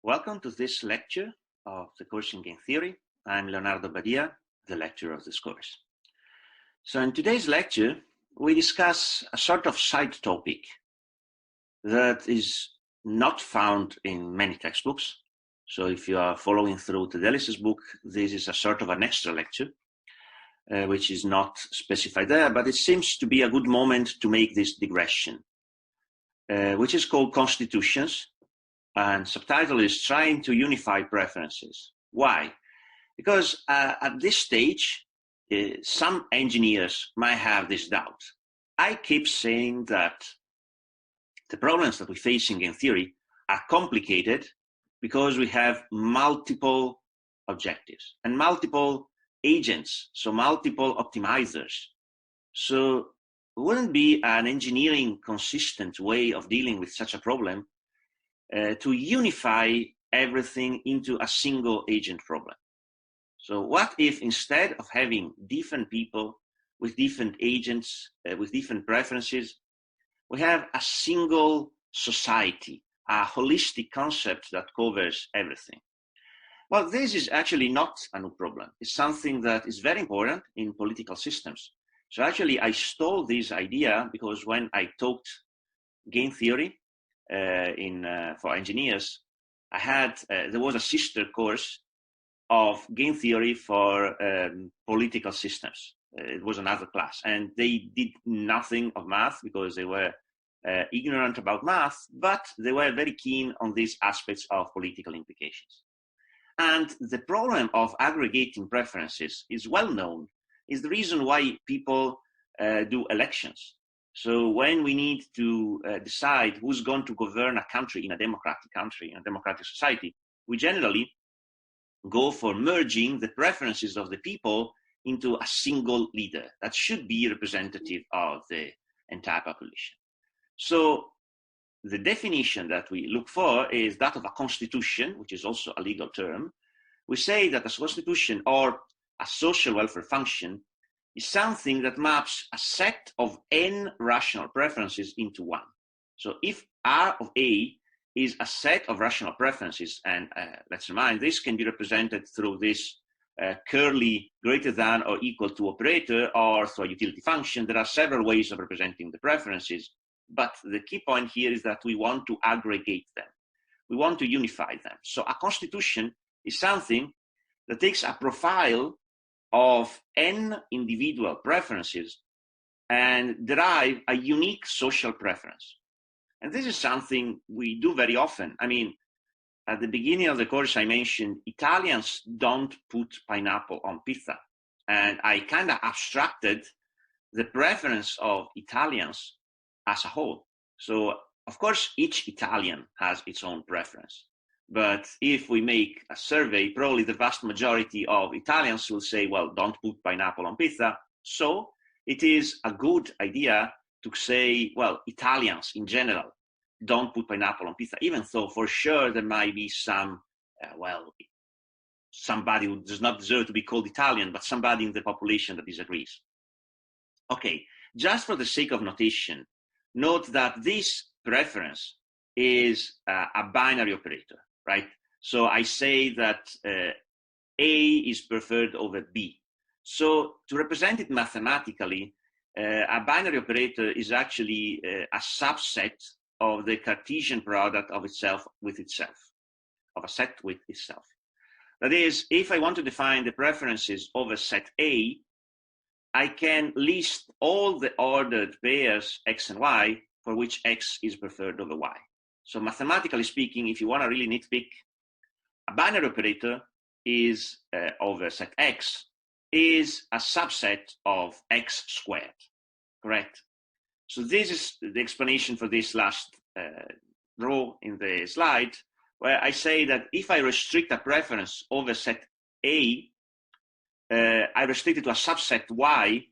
Welcome to this lecture of the course in Game Theory. I'm Leonardo Badia, the lecturer of this course. So in today's lecture, we discuss a sort of side topic that is not found in many textbooks. So if you are following through Tedelis' book, this is a sort of an extra lecture, which is not specified there, but it seems to be a good moment to make this digression, which is called Constitutions. And subtitle is Trying to Unify Preferences. Why? Because at this stage, some engineers might have this doubt. I keep saying that the problems that we face in game theory are complicated because we have multiple objectives and multiple agents, so multiple optimizers. So it wouldn't be an engineering consistent way of dealing with such a problem to unify everything into a single agent problem. So what if instead of having different people with different agents, with different preferences, we have a single society, a holistic concept that covers everything? Well, this is actually not a new problem. It's something that is very important in political systems. So actually, I stole this idea because when I taught game theory for engineers, there was a sister course of game theory for political systems. It was another class, and they did nothing of math because they were ignorant about math, but they were very keen on these aspects of political implications. And the problem of aggregating preferences is well known, is the reason why people do elections. So when we need to decide who's going to govern a country in a democratic society, we generally go for merging the preferences of the people into a single leader that should be representative of the entire population. So the definition that we look for is that of a constitution, which is also a legal term. We say that a constitution or a social welfare function is something that maps a set of n rational preferences into one. So if R of A is a set of rational preferences, and let's remind, this can be represented through this curly greater than or equal to operator or through a utility function. There are several ways of representing the preferences, but the key point here is that we want to aggregate them. We want to unify them. So a constitution is something that takes a profile of n individual preferences and derive a unique social preference. And this is something we do very often. I mean, at the beginning of the course, I mentioned Italians don't put pineapple on pizza. And I kind of abstracted the preference of Italians as a whole. So, of course, each Italian has its own preference. But if we make a survey, probably the vast majority of Italians will say, well, don't put pineapple on pizza. So it is a good idea to say, well, Italians in general don't put pineapple on pizza, even though for sure there might be some, somebody who does not deserve to be called Italian, but somebody in the population that disagrees. Okay, just for the sake of notation, note that this preference is a binary operator. Right? So I say that A is preferred over B. So to represent it mathematically, a binary operator is actually a subset of the Cartesian product of itself with itself, of a set with itself. That is, if I want to define the preferences of a set A, I can list all the ordered pairs X and Y for which X is preferred over Y. So mathematically speaking, if you want to really nitpick, a binary operator is over set X is a subset of X squared, correct? So this is the explanation for this last row in the slide, where I say that if I restrict a preference over set A, I restrict it to a subset Y,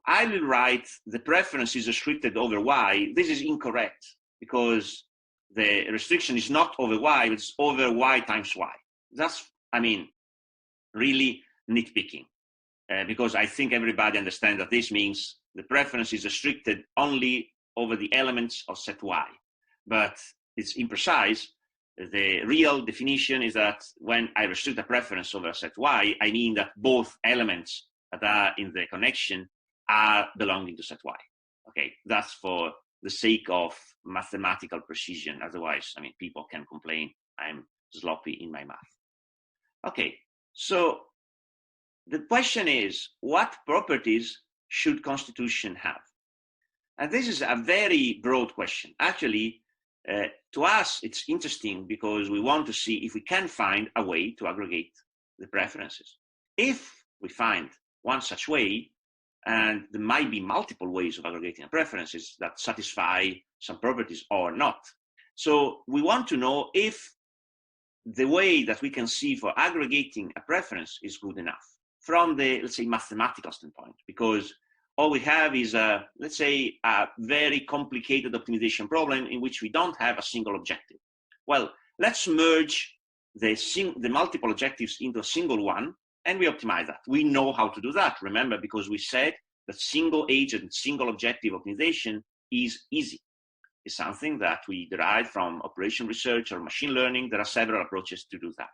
I will write the preference is restricted over Y. This is incorrect because the restriction is not over Y, it's over Y times Y. That's, really nitpicking, because I think everybody understands that this means the preference is restricted only over the elements of set Y. But it's imprecise The real definition is that when I restrict a preference over a set Y, I mean that both elements that are in the connection are belonging to set Y. Okay, that's for the sake of mathematical precision. Otherwise, I mean, people can complain I'm sloppy in my math. Okay, so the question is, what properties should constitution have? And this is a very broad question. Actually, to us, it's interesting because we want to see if we can find a way to aggregate the preferences. If we find one such way, and there might be multiple ways of aggregating preferences that satisfy some properties or not. So we want to know if the way that we can see for aggregating a preference is good enough from the, let's say, mathematical standpoint, because all we have is, let's say, a very complicated optimization problem in which we don't have a single objective. Well, let's merge the multiple objectives into a single one, and we optimize that. We know how to do that, remember, because we said that single agent, single objective optimization is easy. It's something that we derive from operation research or machine learning. There are several approaches to do that.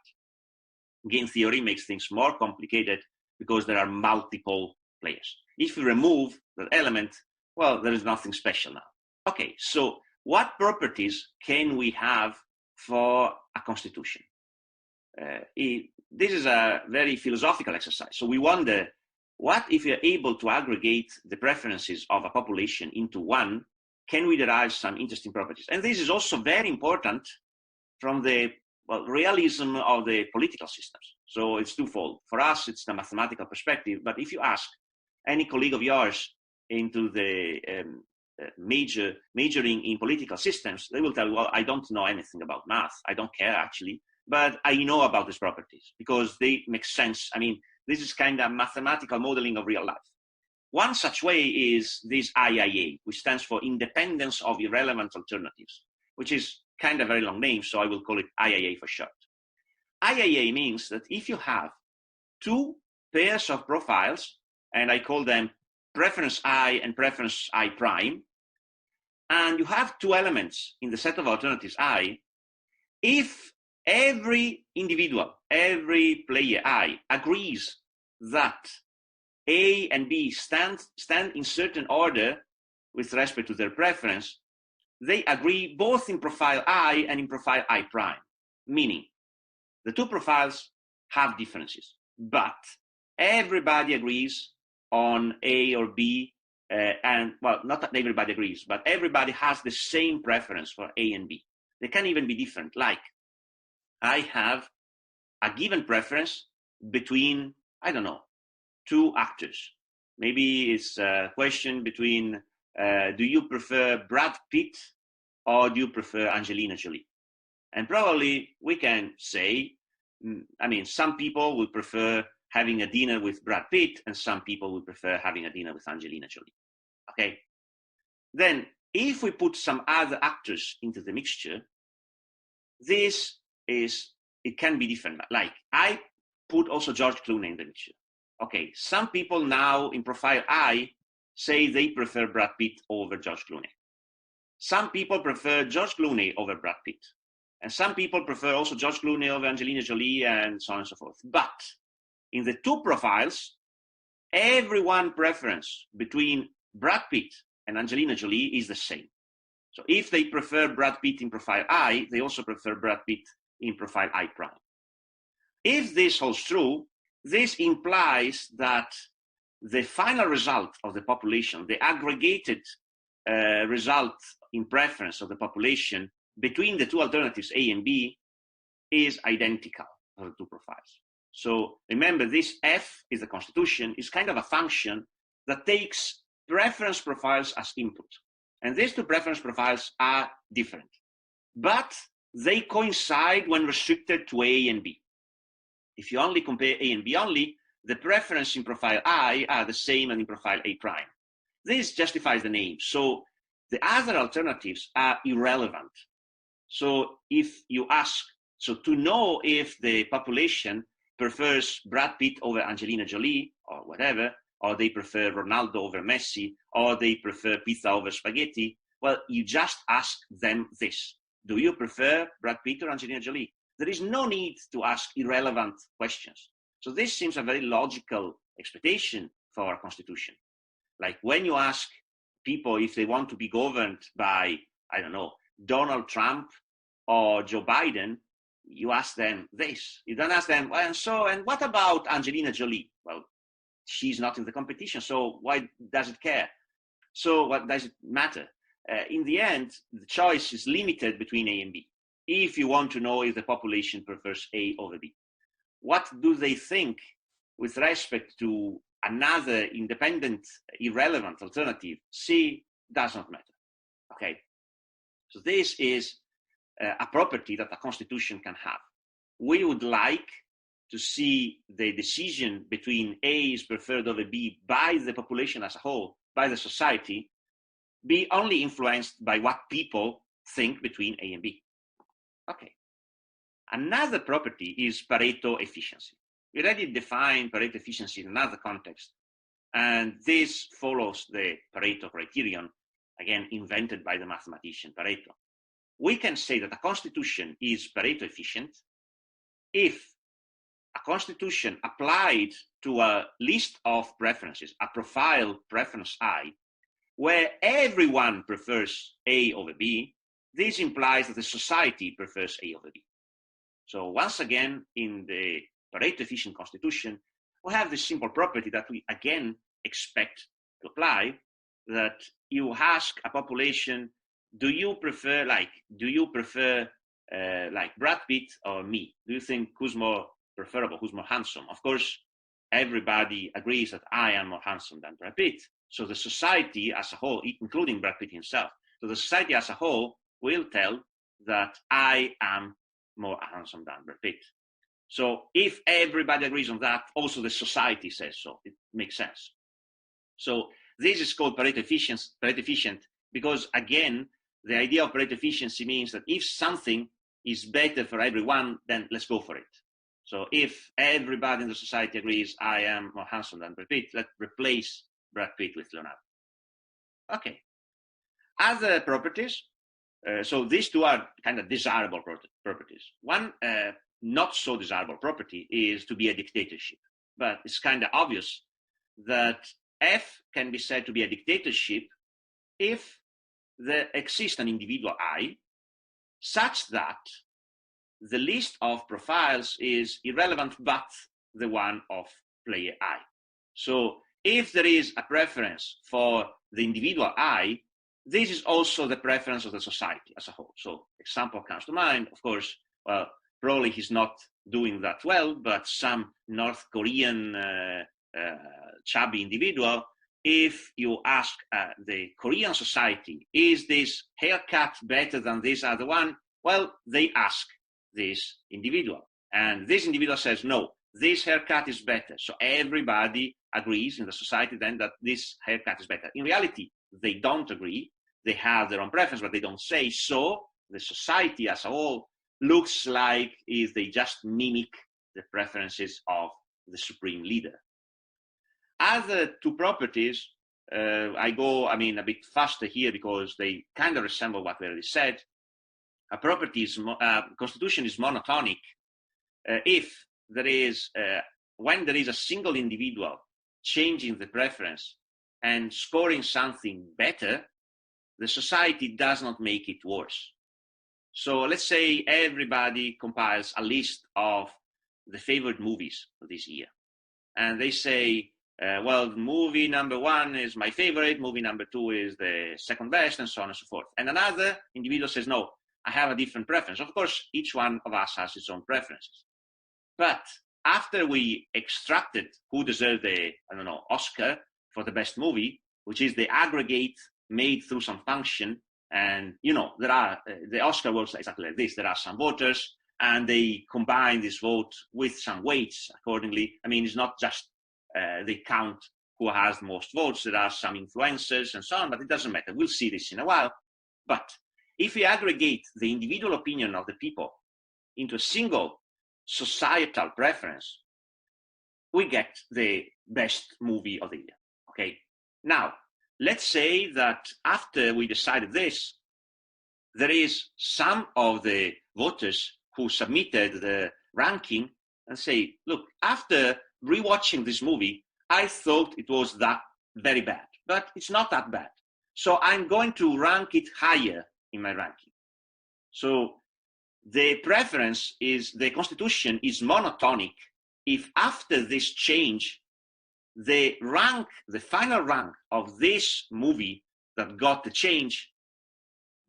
Game theory makes things more complicated because there are multiple players. If we remove that element, well, there is nothing special now. Okay, so what properties can we have for a constitution? This is a very philosophical exercise. So we wonder, what if we are able to aggregate the preferences of a population into one? Can we derive some interesting properties? And this is also very important from the realism of the political systems. So it's twofold. For us, it's the mathematical perspective. But if you ask any colleague of yours into the majoring in political systems, they will tell you, well, I don't know anything about math. I don't care, actually. But I know about these properties because they make sense. I mean, this is kind of mathematical modeling of real life. One such way is this IIA, which stands for Independence of Irrelevant Alternatives, which is kind of a very long name, so I will call it IIA for short. IIA means that if you have two pairs of profiles, and I call them preference I and preference I prime, and you have two elements in the set of alternatives I, if every individual, every player I agrees that A and B stand in certain order with respect to their preference, they agree both in profile I and in profile I prime, meaning the two profiles have differences, but everybody agrees on A or B, and, well, not that everybody agrees, but everybody has the same preference for A and B. They can even be different, like I have a given preference between, I don't know, two actors. Maybe it's a question between, do you prefer Brad Pitt or do you prefer Angelina Jolie? And probably we can say, I mean, some people would prefer having a dinner with Brad Pitt and some people would prefer having a dinner with Angelina Jolie. Okay? Then if we put some other actors into the mixture, it can be different. Like I put also George Clooney in the mixture. Okay, some people now in profile I say they prefer Brad Pitt over George Clooney. Some people prefer George Clooney over Brad Pitt. And some people prefer also George Clooney over Angelina Jolie and so on and so forth. But in the two profiles, every one preference between Brad Pitt and Angelina Jolie is the same. So if they prefer Brad Pitt in profile I, they also prefer Brad Pitt in profile I prime. If this holds true, this implies that the final result of the population, the aggregated result in preference of the population between the two alternatives A and B is identical for the two profiles. So remember, this F is the constitution, is kind of a function that takes preference profiles as input. And these two preference profiles are different, but they coincide when restricted to A and B. If you only compare A and B only, the preference in profile I are the same as in profile A prime. This justifies the name. So the other alternatives are irrelevant. So if you ask, so to know if the population prefers Brad Pitt over Angelina Jolie or whatever, or they prefer Ronaldo over Messi, or they prefer pizza over spaghetti, well, you just ask them this. do you prefer Brad Pitt or Angelina Jolie? There is no need to ask irrelevant questions. So this seems a very logical expectation for a constitution. Like when you ask people if they want to be governed by, I don't know, Donald Trump or Joe Biden, you ask them this. You don't ask them, well, and what about Angelina Jolie? Well, she's not in the competition, so why does it care? So what does it matter? In the end, the choice is limited between A and B. If you want to know if the population prefers A over B, what do they think with respect to another independent, irrelevant alternative? C does not matter. Okay, so this is a property that a constitution can have. We would like to see the decision between A is preferred over B by the population as a whole, by the society, be only influenced by what people think between A and B. Okay. Another property is Pareto efficiency. We already defined Pareto efficiency in another context, and this follows the Pareto criterion, again invented by the mathematician Pareto. We can say that a constitution is Pareto efficient if a constitution applied to a list of preferences, a profile preference I, where everyone prefers A over B, this implies that the society prefers A over B. So once again, in the Pareto efficient constitution, we have this simple property that we again expect to apply, that you ask a population, do you prefer Brad Pitt or me? Do you think who's more preferable, who's more handsome? Of course, everybody agrees that I am more handsome than Brad Pitt. So the society as a whole, including Brad Pitt himself, so the society as a whole will tell that I am more handsome than Brad Pitt. So if everybody agrees on that, also the society says so. It makes sense. So this is called Pareto efficient because, again, the idea of Pareto efficiency means that if something is better for everyone, then let's go for it. So if everybody in the society agrees I am more handsome than Brad Pitt, let's replace Brad Pitt with Leonardo. Okay. Other properties. So these two are kind of desirable properties. One not so desirable property is to be a dictatorship. But it's kind of obvious that F can be said to be a dictatorship if there exists an individual I such that the list of profiles is irrelevant but the one of player I. So if there is a preference for the individual I, this is also the preference of the society as a whole. So example comes to mind, of course, well, probably he's not doing that well, but some North Korean chubby individual, if you ask the Korean society, is this haircut better than this other one? Well, they ask this individual. And this individual says, no, this haircut is better. So everybody agrees in the society then that this haircut is better. In reality, they don't agree. They have their own preference, but they don't say so. The society as a whole looks like if they just mimic the preferences of the supreme leader. Other two properties, I a bit faster here because they kind of resemble what we already said. A property is, constitution is monotonic if there is, when there is a single individual changing the preference and scoring something better, the society does not make it worse. So let's say everybody compiles a list of the favorite movies for this year. And they say, well, movie number 1 is my favorite, movie number 2 is the second best, and so on and so forth. And another individual says, no, I have a different preference. Of course, each one of us has its own preferences. But after we extracted who deserved the, Oscar for the best movie, which is the aggregate made through some function, and, there are, the Oscar works exactly like this. There are some voters, and they combine this vote with some weights accordingly. It's not just they count who has the most votes. There are some influencers and so on, but it doesn't matter. We'll see this in a while. But if we aggregate the individual opinion of the people into a single societal preference, we get the best movie of the year. Okay. Now, let's say that after we decided this, there is some of the voters who submitted the ranking and say, look, after rewatching this movie, I thought it was that very bad, but it's not that bad. So I'm going to rank it higher in my ranking. So the preference is, the Constitution is monotonic if after this change, the final rank of this movie that got the change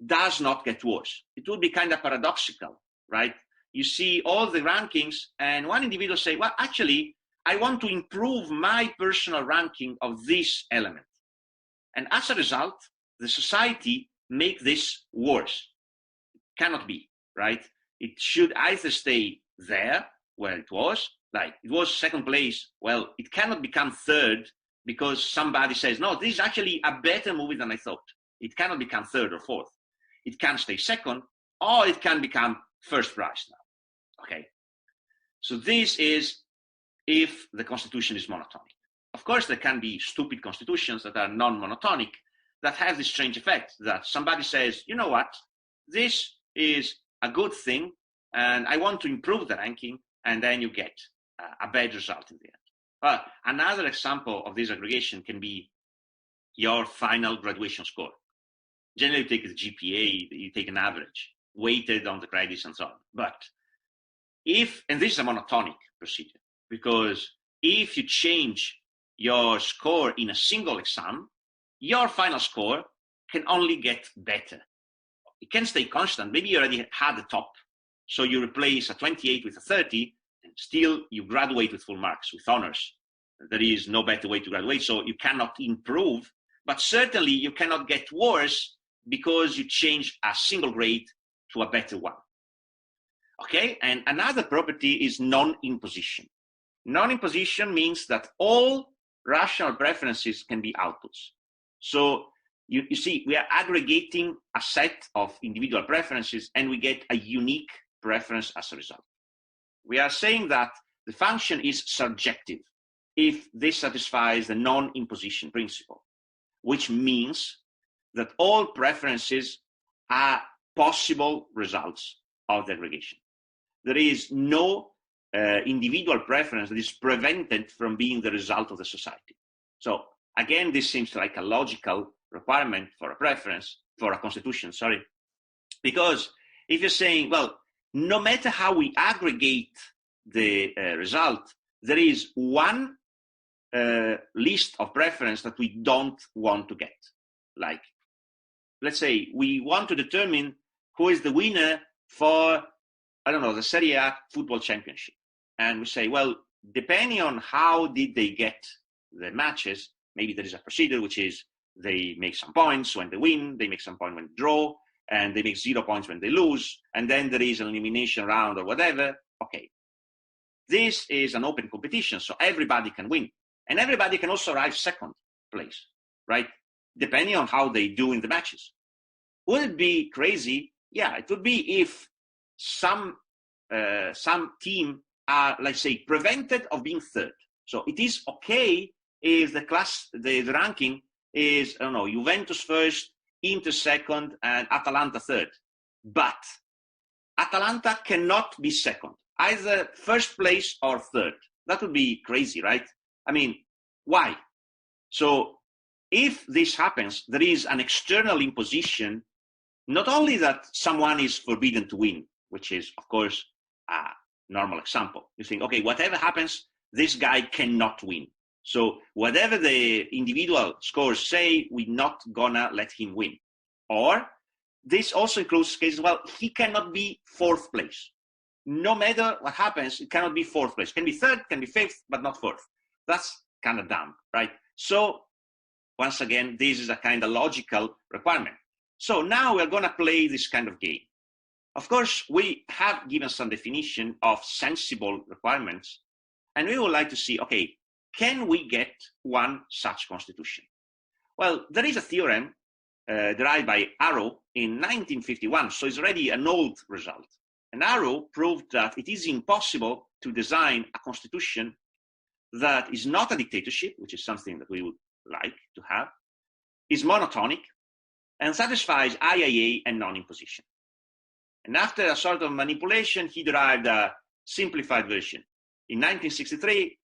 does not get worse. It would be kind of paradoxical, right? You see all the rankings and one individual say, well, actually, I want to improve my personal ranking of this element. And as a result, the society make this worse. It cannot be, right? It should either stay there where it was, like it was second place. Well, it cannot become third because somebody says, no, this is actually a better movie than I thought. It cannot become third or fourth. It can stay second, or it can become first prize now. Okay. So this is if the Constitution is monotonic. Of course, there can be stupid constitutions that are non-monotonic that have this strange effect that somebody says, you know what, this is a good thing, and I want to improve the ranking, and then you get a bad result in the end. Another example of this aggregation can be your final graduation score. Generally, you take the GPA, you take an average, weighted on the credits and so on. But and this is a monotonic procedure, because if you change your score in a single exam, your final score can only get better. It can stay constant. Maybe you already had the top, so you replace a 28 with a 30, and still you graduate with full marks, with honors. There is no better way to graduate, so you cannot improve, but certainly you cannot get worse because you change a single grade to a better one. Okay, and another property is non-imposition. Non-imposition means that all rational preferences can be outputs. So you see, we are aggregating a set of individual preferences and we get a unique preference as a result. We are saying that the function is surjective if this satisfies the non-imposition principle, which means that all preferences are possible results of the aggregation. There is no individual preference that is prevented from being the result of the society. So again, this seems like a logical requirement for a preference, for a constitution, because if you're saying, well, no matter how we aggregate the result, there is one list of preference that we don't want to get. Like, let's say we want to determine who is the winner for, I don't know, the Serie A football championship. And we say, well, depending on how did they get the matches, maybe there is a procedure which is they make some points when they win, they make some points when they draw, and they make 0 points when they lose, and then there is an elimination round or whatever. Okay. This is an open competition, so everybody can win. And everybody can also arrive second place, right? Depending on how they do in the matches. Would it be crazy? Yeah, it would be if some team are, let's say, prevented of being third. So it is okay if the ranking is, I don't know, Juventus first, Inter second, and Atalanta third. But Atalanta cannot be second, either first place or third. That would be crazy, right? I mean, why? So if this happens, there is an external imposition, not only that someone is forbidden to win, which is, of course, a normal example. You think, okay, whatever happens, this guy cannot win. So whatever the individual scores say, we're not gonna let him win. Or this also includes cases, well, he cannot be fourth place. No matter what happens, it cannot be fourth place. It can be third, can be fifth, but not fourth. That's kind of dumb, right? So once again, this is a kind of logical requirement. So now we're gonna play this kind of game. Of course, we have given some definition of sensible requirements, and we would like to see, okay, can we get one such constitution? Well, there is a theorem derived by Arrow in 1951, so it's already an old result. And Arrow proved that it is impossible to design a constitution that is not a dictatorship, which is something that we would like to have, is monotonic, and satisfies IIA and non-imposition. And after a sort of manipulation, he derived a simplified version. In 1963,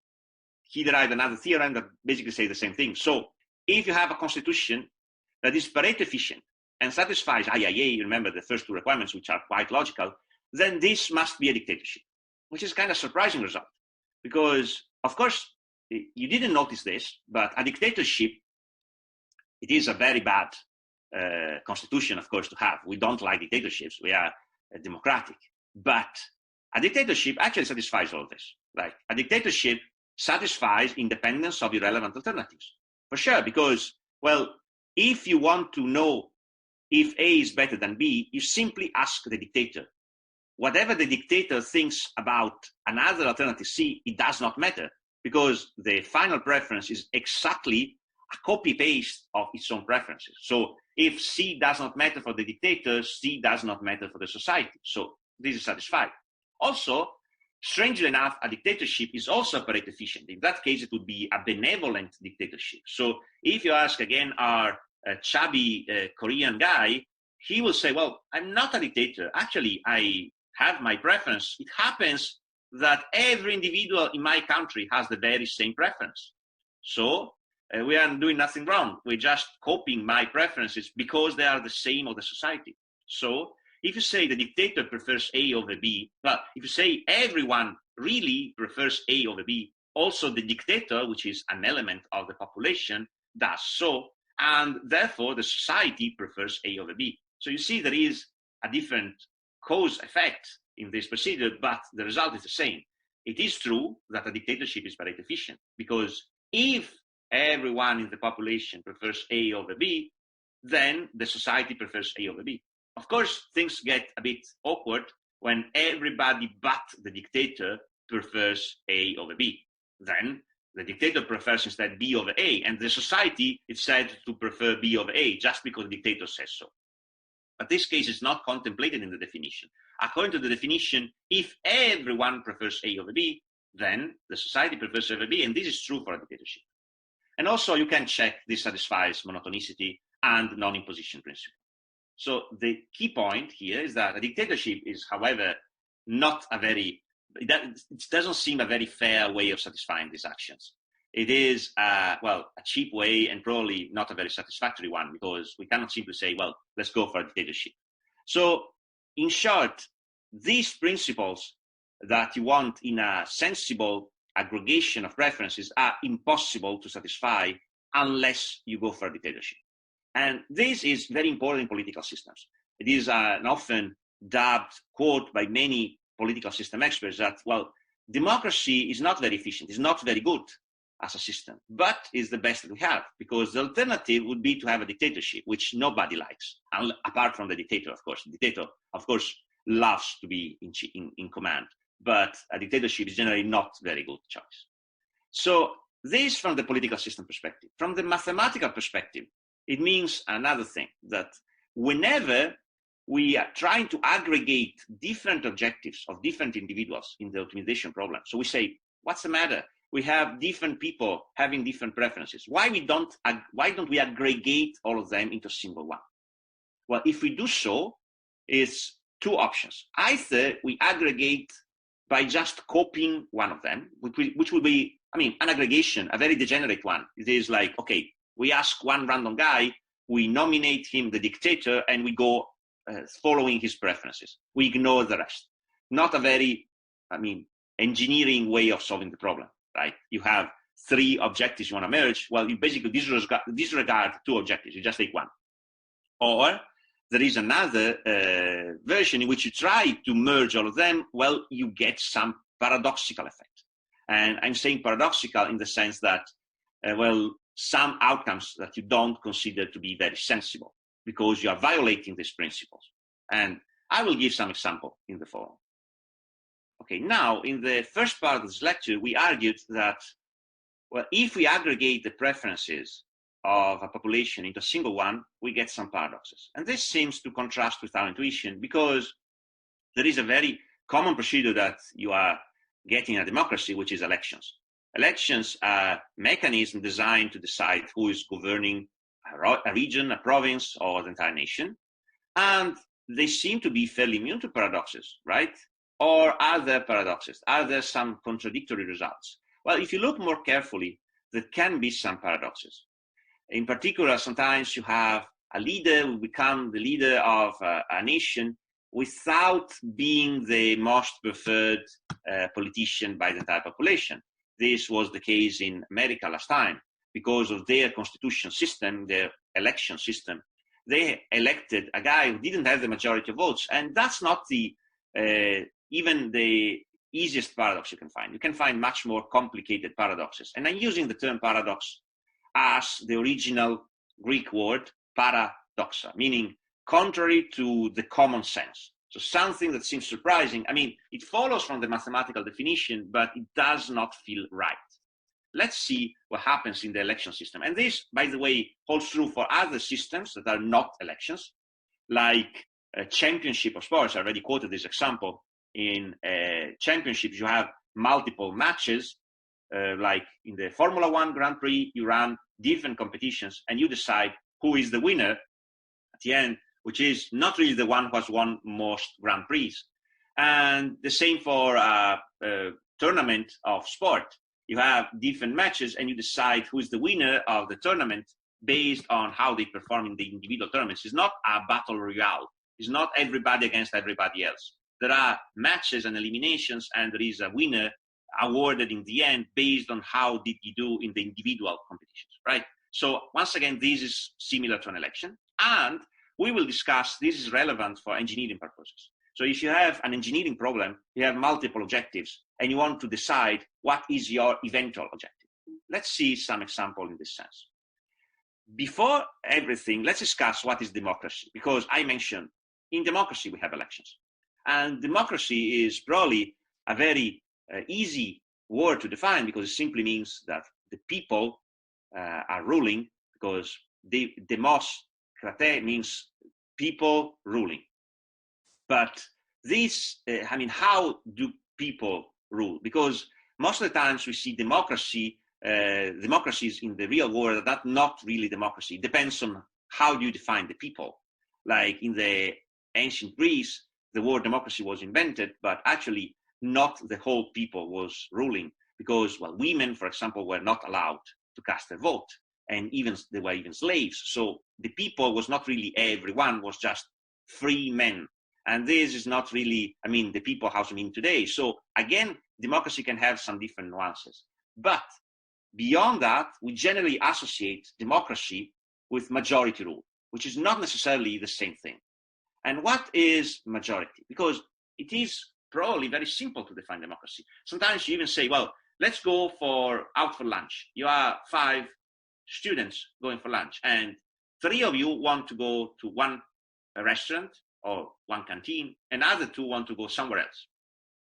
he derived another theorem that basically says the same thing. So if you have a constitution that is Pareto efficient and satisfies IIA, remember the first two requirements, which are quite logical, then this must be a dictatorship, which is kind of surprising result. Because, of course, you didn't notice this, but a dictatorship, it is a very bad constitution, of course, to have. We don't like dictatorships. We are democratic. But a dictatorship actually satisfies all this. Like, a dictatorship satisfies independence of irrelevant alternatives. For sure, because, well, if you want to know if A is better than B, you simply ask the dictator. Whatever the dictator thinks about another alternative C, it does not matter, because the final preference is exactly a copy-paste of its own preferences. So if C does not matter for the dictator, C does not matter for the society. So this is satisfied. Also, strangely enough, a dictatorship is also Pareto efficient. In that case, it would be a benevolent dictatorship. So if you ask again our chubby Korean guy, he will say, well, I'm not a dictator. Actually, I have my preference. It happens that every individual in my country has the very same preference. So we are doing nothing wrong. We're just copying my preferences because they are the same of the society. So if you say the dictator prefers A over B, well, if you say everyone really prefers A over B, also the dictator, which is an element of the population, does so, and therefore the society prefers A over B. So you see there is a different cause effect in this procedure, but the result is the same. It is true that a dictatorship is Pareto efficient, because if everyone in the population prefers A over B, then the society prefers A over B. Of course, things get a bit awkward when everybody but the dictator prefers A over B. Then the dictator prefers instead B over A, and the society is said to prefer B over A just because the dictator says so. But this case is not contemplated in the definition. According to the definition, if everyone prefers A over B, then the society prefers A over B, and this is true for a dictatorship. And also, you can check this satisfies monotonicity and non-imposition principle. So the key point here is that a dictatorship is, however, not a very, it doesn't seem a very fair way of satisfying these actions. It is, a cheap way, and probably not a very satisfactory one, because we cannot simply say, well, let's go for a dictatorship. So in short, these principles that you want in a sensible aggregation of preferences are impossible to satisfy unless you go for a dictatorship. And this is very important in political systems. It is an often dubbed quote by many political system experts that, well, democracy is not very efficient, it's not very good as a system, but is the best that we have, because the alternative would be to have a dictatorship, which nobody likes, apart from the dictator, of course. The dictator, of course, loves to be in command, but a dictatorship is generally not a very good choice. So this from the political system perspective. From the mathematical perspective, it means another thing, that whenever we are trying to aggregate different objectives of different individuals in the optimization problem, so we say, what's the matter? We have different people having different preferences. Why don't we aggregate all of them into a single one? Well, if we do so, it's two options. Either we aggregate by just copying one of them, which will be, an aggregation, a very degenerate one. It is like, okay, we ask one random guy, we nominate him the dictator, and we go following his preferences. We ignore the rest. Not a very, engineering way of solving the problem, right? You have three objectives you want to merge. Well, you basically disregard two objectives. You just take one. Or there is another version in which you try to merge all of them. Well, you get some paradoxical effect. And I'm saying paradoxical in the sense that, some outcomes that you don't consider to be very sensible because you are violating these principles. And I will give some example in the following. Okay, now in the first part of this lecture, we argued that, if we aggregate the preferences of a population into a single one, we get some paradoxes. And this seems to contrast with our intuition, because there is a very common procedure that you are getting in a democracy, which is elections. Elections are mechanisms designed to decide who is governing a region, a province, or the entire nation. And they seem to be fairly immune to paradoxes, right? Or are there paradoxes? Are there some contradictory results? Well, if you look more carefully, there can be some paradoxes. In particular, sometimes you have a leader who become the leader of a nation without being the most preferred politician by the entire population. This was the case in America last time. Because of their constitutional system, their election system, they elected a guy who didn't have the majority of votes. And that's not the even the easiest paradox you can find. You can find much more complicated paradoxes. And I'm using the term paradox as the original Greek word paradoxa, meaning contrary to the common sense. So something that seems surprising. I mean, it follows from the mathematical definition, but it does not feel right. Let's see what happens in the election system. And this, by the way, holds true for other systems that are not elections, like a championship of sports. I already quoted this example. In championships, you have multiple matches, like in the Formula One Grand Prix, you run different competitions and you decide who is the winner at the end, which is not really the one who has won most Grand Prix. And the same for a tournament of sport. You have different matches and you decide who is the winner of the tournament based on how they perform in the individual tournaments. It's not a battle royale. It's not everybody against everybody else. There are matches and eliminations, and there is a winner awarded in the end based on how did you do in the individual competitions, right? So once again, this is similar to an election. And we will discuss, this is relevant for engineering purposes. So if you have an engineering problem, you have multiple objectives, and you want to decide what is your eventual objective. Let's see some example in this sense. Before everything, let's discuss what is democracy, because I mentioned in democracy we have elections. And democracy is probably a very easy word to define because it simply means that the people are ruling, because demos krate means people ruling. But this, how do people rule? Because most of the times we see democracies in the real world are not really democracy. It depends on how you define the people. Like in the ancient Greece, the word democracy was invented, but actually not the whole people was ruling because, well, women, for example, were not allowed to cast their vote, and they were even slaves. So the people was not really everyone, was just free men. And this is not really, the people how we mean today. So again, democracy can have some different nuances. But beyond that, we generally associate democracy with majority rule, which is not necessarily the same thing. And what is majority? Because it is probably very simple to define democracy. Sometimes you even say, well, let's go out for lunch. You are 5 students going for lunch, and 3 of you want to go to one restaurant or one canteen, and other 2 want to go somewhere else.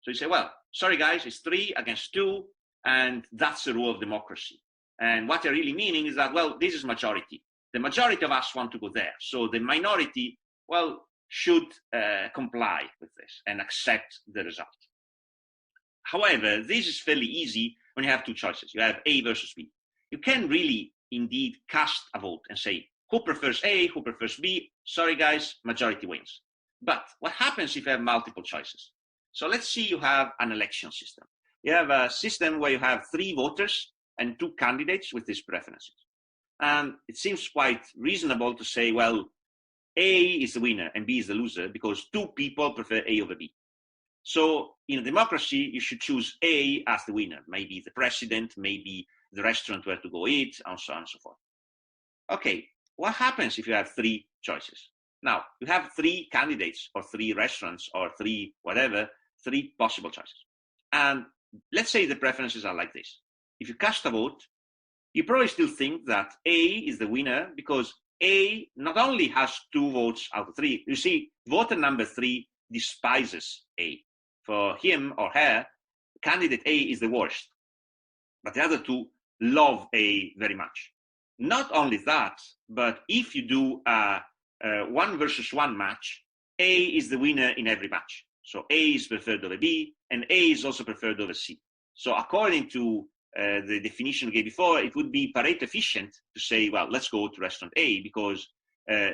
So you say, well, sorry guys, it's 3 against 2, and that's the rule of democracy. And what they're really meaning is that, well, this is majority. The majority of us want to go there. So the minority, well, should comply with this and accept the result. However, this is fairly easy when you have 2 choices. You have A versus B. You can really indeed cast a vote and say, who prefers A, who prefers B? Sorry guys, majority wins. But what happens if you have multiple choices? So let's see you have an election system. You have a system where you have 3 voters and 2 candidates with these preferences. And it seems quite reasonable to say, well, A is the winner and B is the loser because 2 people prefer A over B. So in a democracy, you should choose A as the winner, maybe the president, maybe the restaurant where to go eat, and so on and so forth. Okay, what happens if you have 3 choices? Now, you have 3 candidates or 3 restaurants or 3 possible choices. And let's say the preferences are like this. If you cast a vote, you probably still think that A is the winner because A not only has 2 votes out of 3. You see, voter number 3 despises A. For him or her, candidate A is the worst. But the other 2 love A very much. Not only that, but if you do a 1 versus 1 match, A is the winner in every match. So A is preferred over B, and A is also preferred over C. So according to the definition we gave before, it would be Pareto efficient to say, well, let's go to restaurant A because,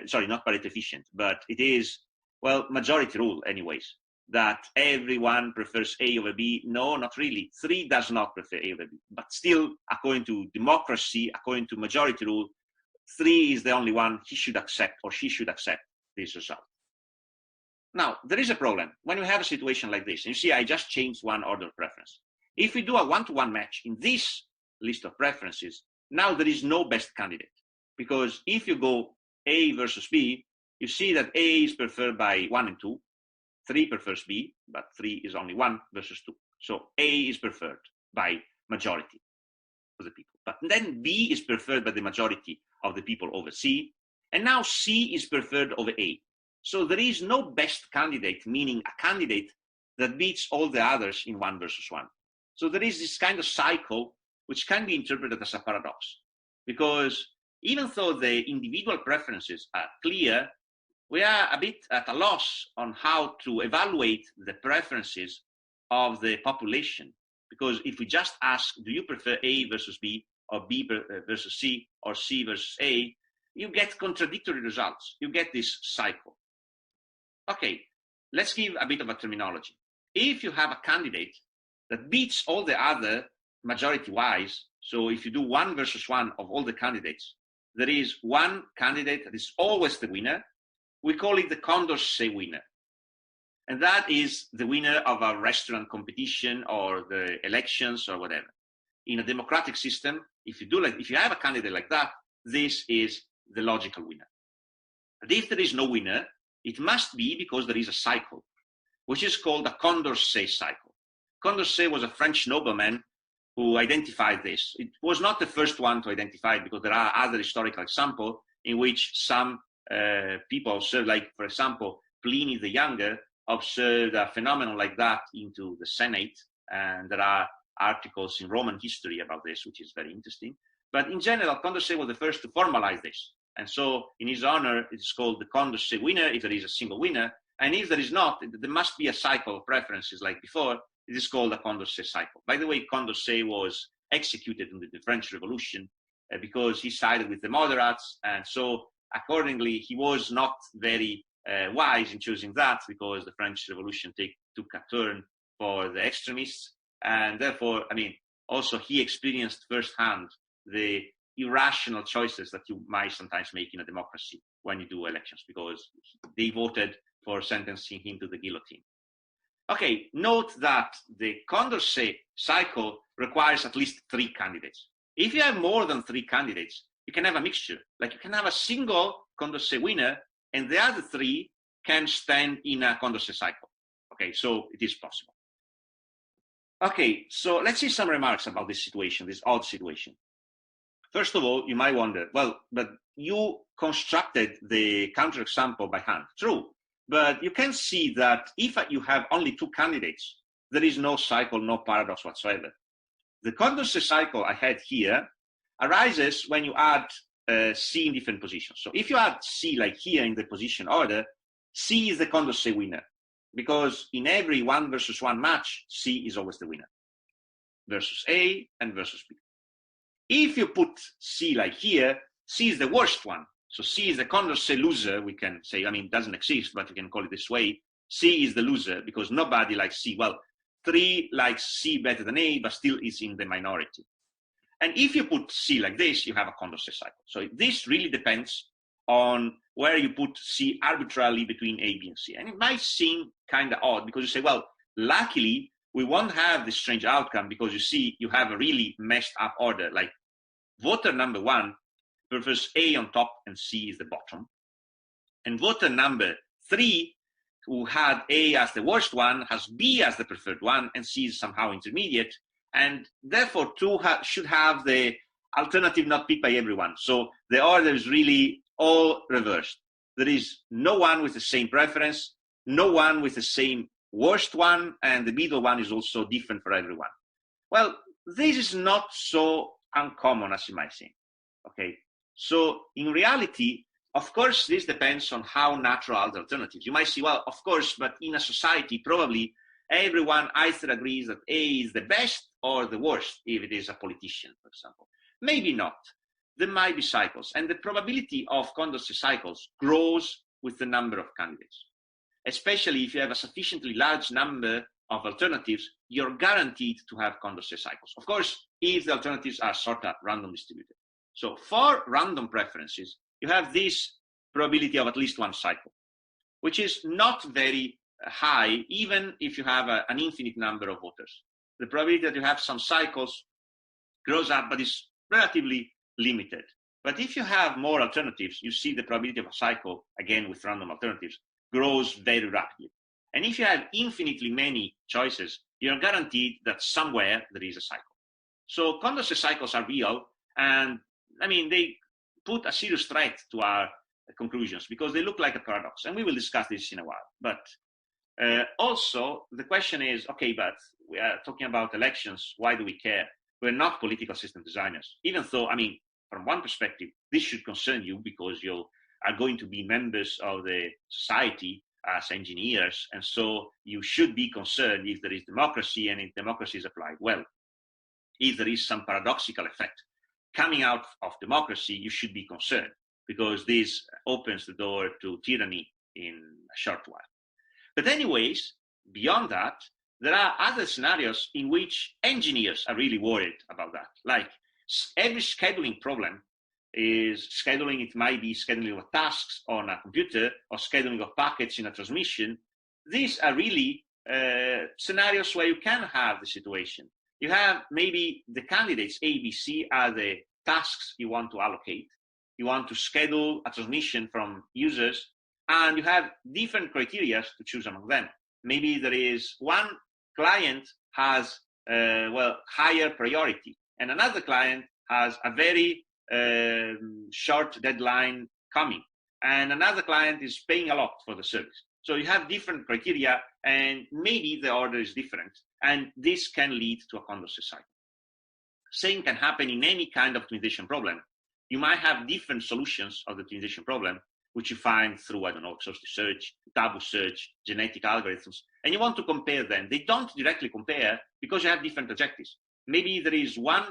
sorry, not Pareto efficient, but it is, well, majority rule anyways, that everyone prefers A over B. No, not really. 3 does not prefer A over B. But still, according to democracy, according to majority rule, 3 is the only one he should accept or she should accept this result. Now, there is a problem. When you have a situation like this, and you see I just changed one order of preference. If we do a one-to-one match in this list of preferences, now there is no best candidate. Because if you go A versus B, you see that A is preferred by 1 and 2. 3 prefers B, but 3 is only 1 versus 2. So A is preferred by majority of the people. But then B is preferred by the majority of the people over C. And now C is preferred over A. So there is no best candidate, meaning a candidate that beats all the others in 1 versus 1. So there is this kind of cycle which can be interpreted as a paradox. Because even though the individual preferences are clear, we are a bit at a loss on how to evaluate the preferences of the population. Because if we just ask, do you prefer A versus B, or B versus C, or C versus A, you get contradictory results. You get this cycle. Okay, let's give a bit of a terminology. If you have a candidate that beats all the other majority-wise, so if you do 1 versus 1 of all the candidates, there is one candidate that is always the winner. We call it the Condorcet winner. And that is the winner of a restaurant competition or the elections or whatever. In a democratic system, if you have a candidate like that, this is the logical winner. But if there is no winner, it must be because there is a cycle, which is called the Condorcet cycle. Condorcet was a French nobleman who identified this. It was not the first one to identify it because there are other historical examples in which some people observed, like, for example, Pliny the Younger observed a phenomenon like that into the Senate, and there are articles in Roman history about this, which is very interesting. But in general, Condorcet was the first to formalize this. And so in his honor, it's called the Condorcet winner if there is a single winner. And if there is not, there must be a cycle of preferences like before. It is called the Condorcet cycle. By the way, Condorcet was executed in the French Revolution because he sided with the moderates. And so accordingly, he was not very wise in choosing that because the French Revolution took a turn for the extremists. And therefore, also he experienced firsthand the irrational choices that you might sometimes make in a democracy when you do elections, because they voted for sentencing him to the guillotine. Okay, note that the Condorcet cycle requires at least 3 candidates. If you have more than 3 candidates, you can have a mixture. Like, you can have a single Condorcet winner and the other 3 can stand in a Condorcet cycle. Okay, so it is possible. Okay, so let's see some remarks about this situation, this odd situation. First of all, you might wonder, well, but you constructed the counterexample by hand. True, but you can see that if you have only 2 candidates, there is no cycle, no paradox whatsoever. The Condorcet cycle I had here arises when you add C in different positions. So if you add C like here in the position order, C is the Condorcet winner, because in every 1 versus 1 match, C is always the winner, versus A and versus B. If you put C like here, C is the worst one. So C is the Condorcet loser, we can say. It doesn't exist, but we can call it this way. C is the loser because nobody likes C. Well, 3 likes C better than A, but still is in the minority. And if you put C like this, you have a Condorcet cycle. So this really depends on where you put C arbitrarily between A, B, and C. And it might seem kind of odd because you say, well, luckily, we won't have this strange outcome because you see, you have a really messed up order. Like, voter number 1 prefers A on top and C is the bottom. And voter number 3, who had A as the worst one, has B as the preferred one, and C is somehow intermediate. And therefore, 2 should have the alternative not picked by everyone. So the order is really all reversed. There is no one with the same preference, no one with the same worst one, and the middle one is also different for everyone. Well, this is not so uncommon as you might think. Okay, so in reality, of course, this depends on how natural are the alternatives. You might say, well, of course, but in a society, probably everyone either agrees that A is the best or the worst if it is a politician, for example. Maybe not. There might be cycles, and the probability of Condorcet cycles grows with the number of candidates. Especially if you have a sufficiently large number of alternatives, you're guaranteed to have Condorcet cycles. Of course, if the alternatives are sort of random distributed. So for random preferences, you have this probability of at least one cycle, which is not very high, even if you have an infinite number of voters. The probability that you have some cycles grows up, but is relatively limited. But if you have more alternatives, you see the probability of a cycle, again with random alternatives, grows very rapidly. And if you have infinitely many choices, you're guaranteed that somewhere there is a cycle. So Condorcet cycles are real, and I mean, they put a serious threat to our conclusions because they look like a paradox, and we will discuss this in a while. But also, the question is, okay, but we are talking about elections. Why do we care? We're not political system designers, even though, I mean, from one perspective, this should concern you because you are going to be members of the society as engineers, and so you should be concerned if there is democracy and if democracy is applied well. If there is some paradoxical effect coming out of democracy, you should be concerned because this opens the door to tyranny in a short while. But anyways, beyond that, there are other scenarios in which engineers are really worried about that. Like every scheduling problem is scheduling, it might be scheduling of tasks on a computer or scheduling of packets in a transmission. These are really scenarios where you can have the situation. You have maybe the candidates A, B, C are the tasks you want to allocate. You want to schedule a transmission from users, and you have different criteria to choose among them. Maybe there is one client has higher priority, and another client has a very short deadline coming, and another client is paying a lot for the service. So you have different criteria, and maybe the order is different, and this can lead to a Condorcet cycle. Same can happen in any kind of optimization problem. You might have different solutions of the optimization problem, which you find through, I don't know, exhaustive search, tabu search, genetic algorithms, and you want to compare them. They don't directly compare because you have different objectives. Maybe there is one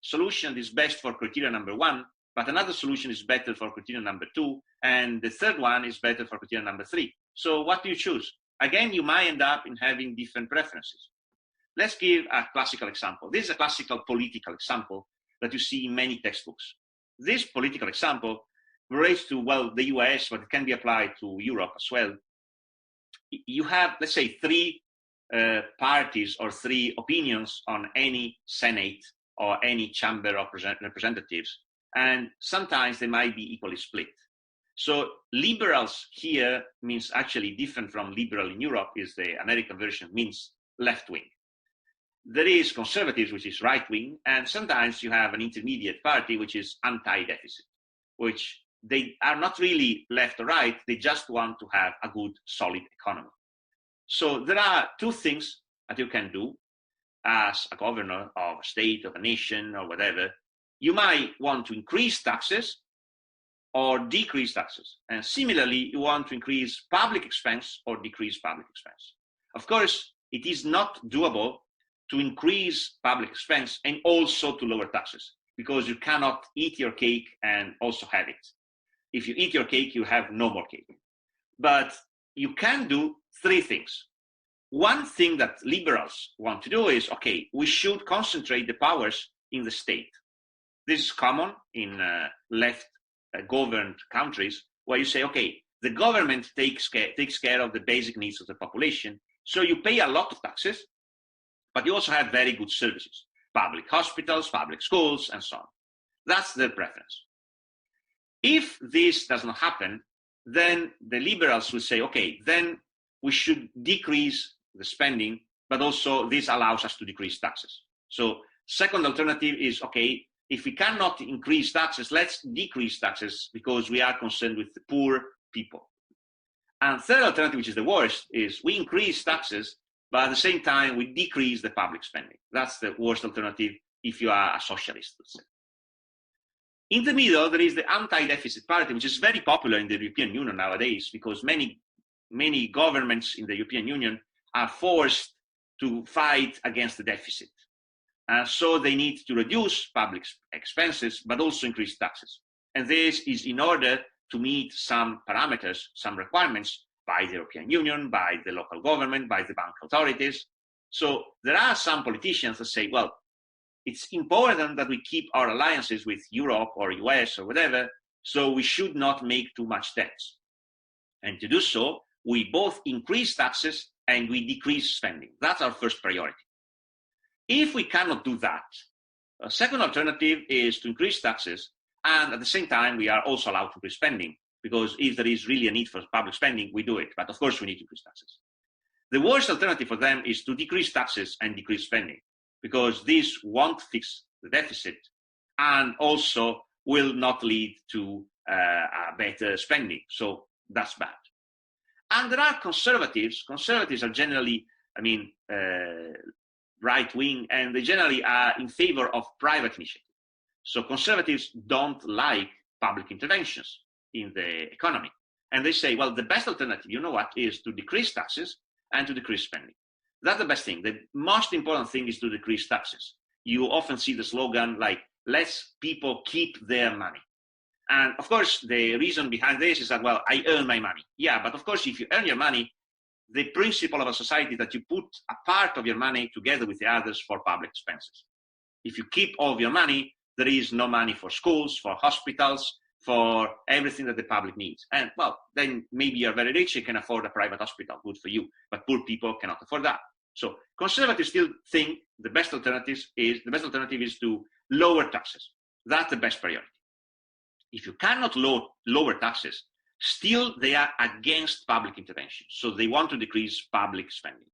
solution that is best for criteria number 1, but another solution is better for criteria number 2, and the third one is better for criteria number 3. So what do you choose? Again, you might end up in having different preferences. Let's give a classical example. This is a classical political example that you see in many textbooks. This political example relates to, well, the US, but it can be applied to Europe as well. You have, let's say, 3 parties or 3 opinions on any Senate or any chamber of representatives, and sometimes they might be equally split. So liberals here means actually different from liberal in Europe, is the American version, means left wing. There is conservatives, which is right wing, and sometimes you have an intermediate party, which is anti-deficit, which they are not really left or right, they just want to have a good, solid economy. So there are 2 things that you can do as a governor of a state, of a nation, or whatever. You might want to increase taxes or decrease taxes. And similarly, you want to increase public expense or decrease public expense. Of course, it is not doable to increase public expense and also to lower taxes, because you cannot eat your cake and also have it. If you eat your cake, you have no more cake. But you can do 3 things. One thing that liberals want to do is, okay, we should concentrate the powers in the state. This is common in left-governed countries, where you say, okay, the government takes care of the basic needs of the population, so you pay a lot of taxes, but you also have very good services, public hospitals, public schools, and so on. That's their preference. If this does not happen, then the liberals will say, okay, then we should decrease the spending, but also this allows us to decrease taxes. So second alternative is, okay, if we cannot increase taxes, let's decrease taxes because we are concerned with the poor people. And third alternative, which is the worst, is we increase taxes, but at the same time, we decrease the public spending. That's the worst alternative if you are a socialist, let's say. In the middle, there is the anti-deficit party, which is very popular in the European Union nowadays because many governments in the European Union are forced to fight against the deficit. So they need to reduce public expenses, but also increase taxes. And this is in order to meet some parameters, some requirements by the European Union, by the local government, by the bank authorities. So there are some politicians that say, well, it's important that we keep our alliances with Europe or US or whatever, so we should not make too much debts. And to do so, we both increase taxes and we decrease spending. That's our first priority. If we cannot do that, a second alternative is to increase taxes, and at the same time, we are also allowed to increase spending, because if there is really a need for public spending, we do it. But of course, we need to increase taxes. The worst alternative for them is to decrease taxes and decrease spending, because this won't fix the deficit and also will not lead to better spending. So that's bad. And there are conservatives. Conservatives are generally, right-wing, and they generally are in favor of private initiative. So conservatives don't like public interventions in the economy. And they say, well, the best alternative, you know what, is to decrease taxes and to decrease spending. That's the best thing. The most important thing is to decrease taxes. You often see the slogan like, let's people keep their money. And of course, the reason behind this is that, well, I earn my money. Yeah, but of course, if you earn your money, the principle of a society is that you put a part of your money together with the others for public expenses. If you keep all of your money, there is no money for schools, for hospitals, for everything that the public needs. And well, then maybe you're very rich, you can afford a private hospital, good for you. But poor people cannot afford that. So conservatives still think the best alternative is to lower taxes. That's the best priority. If you cannot lower taxes, still they are against public intervention. So they want to decrease public spending.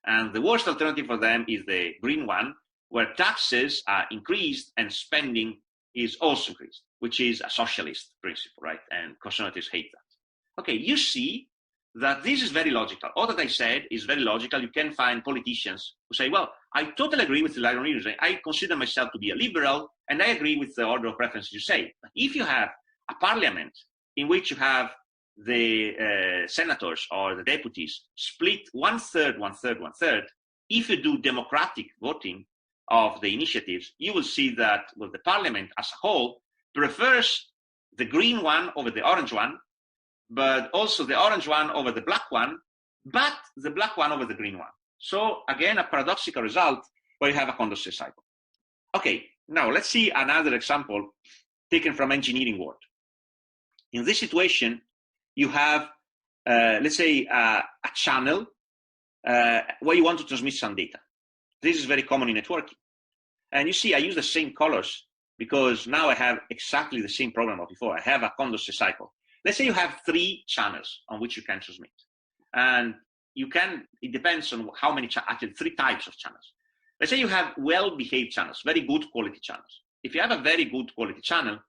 And the worst alternative for them is the green one, where taxes are increased and spending is also increased, which is a socialist principle, right? And conservatives hate that. Okay, you see that this is very logical. All that I said is very logical. You can find politicians who say, well, I totally agree with the line of reasoning. I consider myself to be a liberal, and I agree with the order of preference you say. But if you have a parliament in which you have the senators or the deputies split 1/3, 1/3, 1/3, if you do democratic voting of the initiatives, you will see that, well, the parliament as a whole prefers the green one over the orange one, but also the orange one over the black one, but the black one over the green one. So again, a paradoxical result where you have a Condorcet cycle. Okay, now let's see another example taken from engineering world. In this situation, you have, let's say, a channel where you want to transmit some data. This is very common in networking. And you see, I use the same colors because now I have exactly the same problem of before. I have a Condorcet cycle. Let's say you have 3 channels on which you can transmit. And you can, it depends on how many, actually 3 types of channels. Let's say you have well-behaved channels, very good quality channels. If you have a very good quality channel,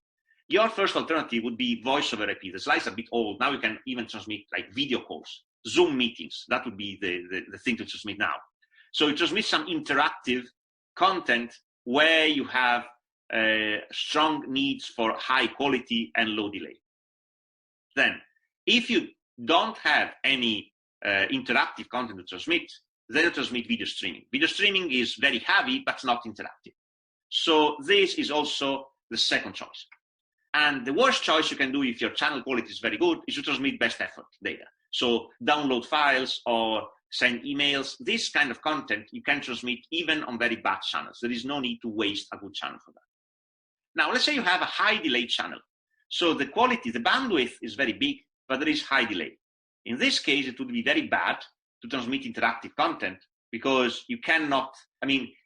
your first alternative would be voice over IP. The slide's a bit old. Now you can even transmit like video calls, Zoom meetings. That would be the thing to transmit now. So you transmit some interactive content where you have strong needs for high quality and low delay. Then, if you don't have any interactive content to transmit, then you transmit video streaming. Video streaming is very heavy, but not interactive. So this is also the second choice. And the worst choice you can do if your channel quality is very good is to transmit best effort data. So download files or send emails. This kind of content you can transmit even on very bad channels. There is no need to waste a good channel for that. Now, let's say you have a high delay channel. So the quality, the bandwidth is very big, but there is high delay. In this case, it would be very bad to transmit interactive content because you cannot,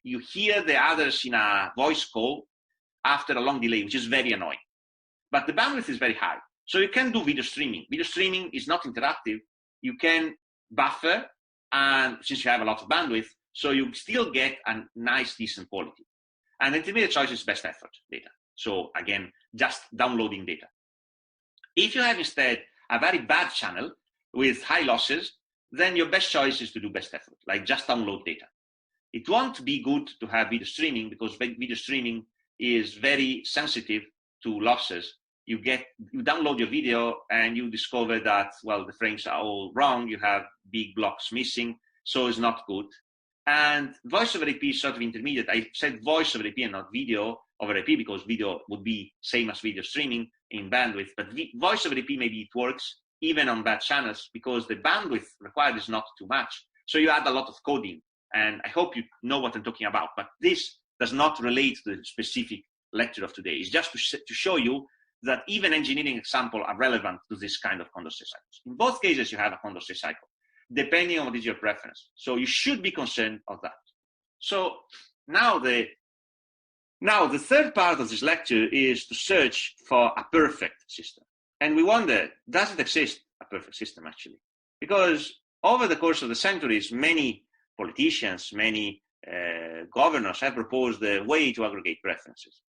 you hear the others in a voice call after a long delay, which is very annoying. But the bandwidth is very high. So you can do video streaming. Video streaming is not interactive. You can buffer, and since you have a lot of bandwidth, so you still get a nice, decent quality. And the intermediate choice is best effort data. So again, just downloading data. If you have instead a very bad channel with high losses, then your best choice is to do best effort, like just download data. It won't be good to have video streaming because video streaming is very sensitive to losses. You download your video and you discover that, well, the frames are all wrong. You have big blocks missing, so it's not good. And voice over IP is sort of intermediate. I said voice over IP and not video over IP because video would be same as video streaming in bandwidth, but voice over IP, maybe it works even on bad channels because the bandwidth required is not too much. So you add a lot of coding, and I hope you know what I'm talking about, but this does not relate to the specific lecture of today. It's just to show you that even engineering examples are relevant to this kind of Condorcet cycles. In both cases, you have a Condorcet cycle, depending on what is your preference. So you should be concerned of that. So now the third part of this lecture is to search for a perfect system. And we wonder, does it exist a perfect system actually? Because over the course of the centuries, many politicians, many governors have proposed a way to aggregate preferences.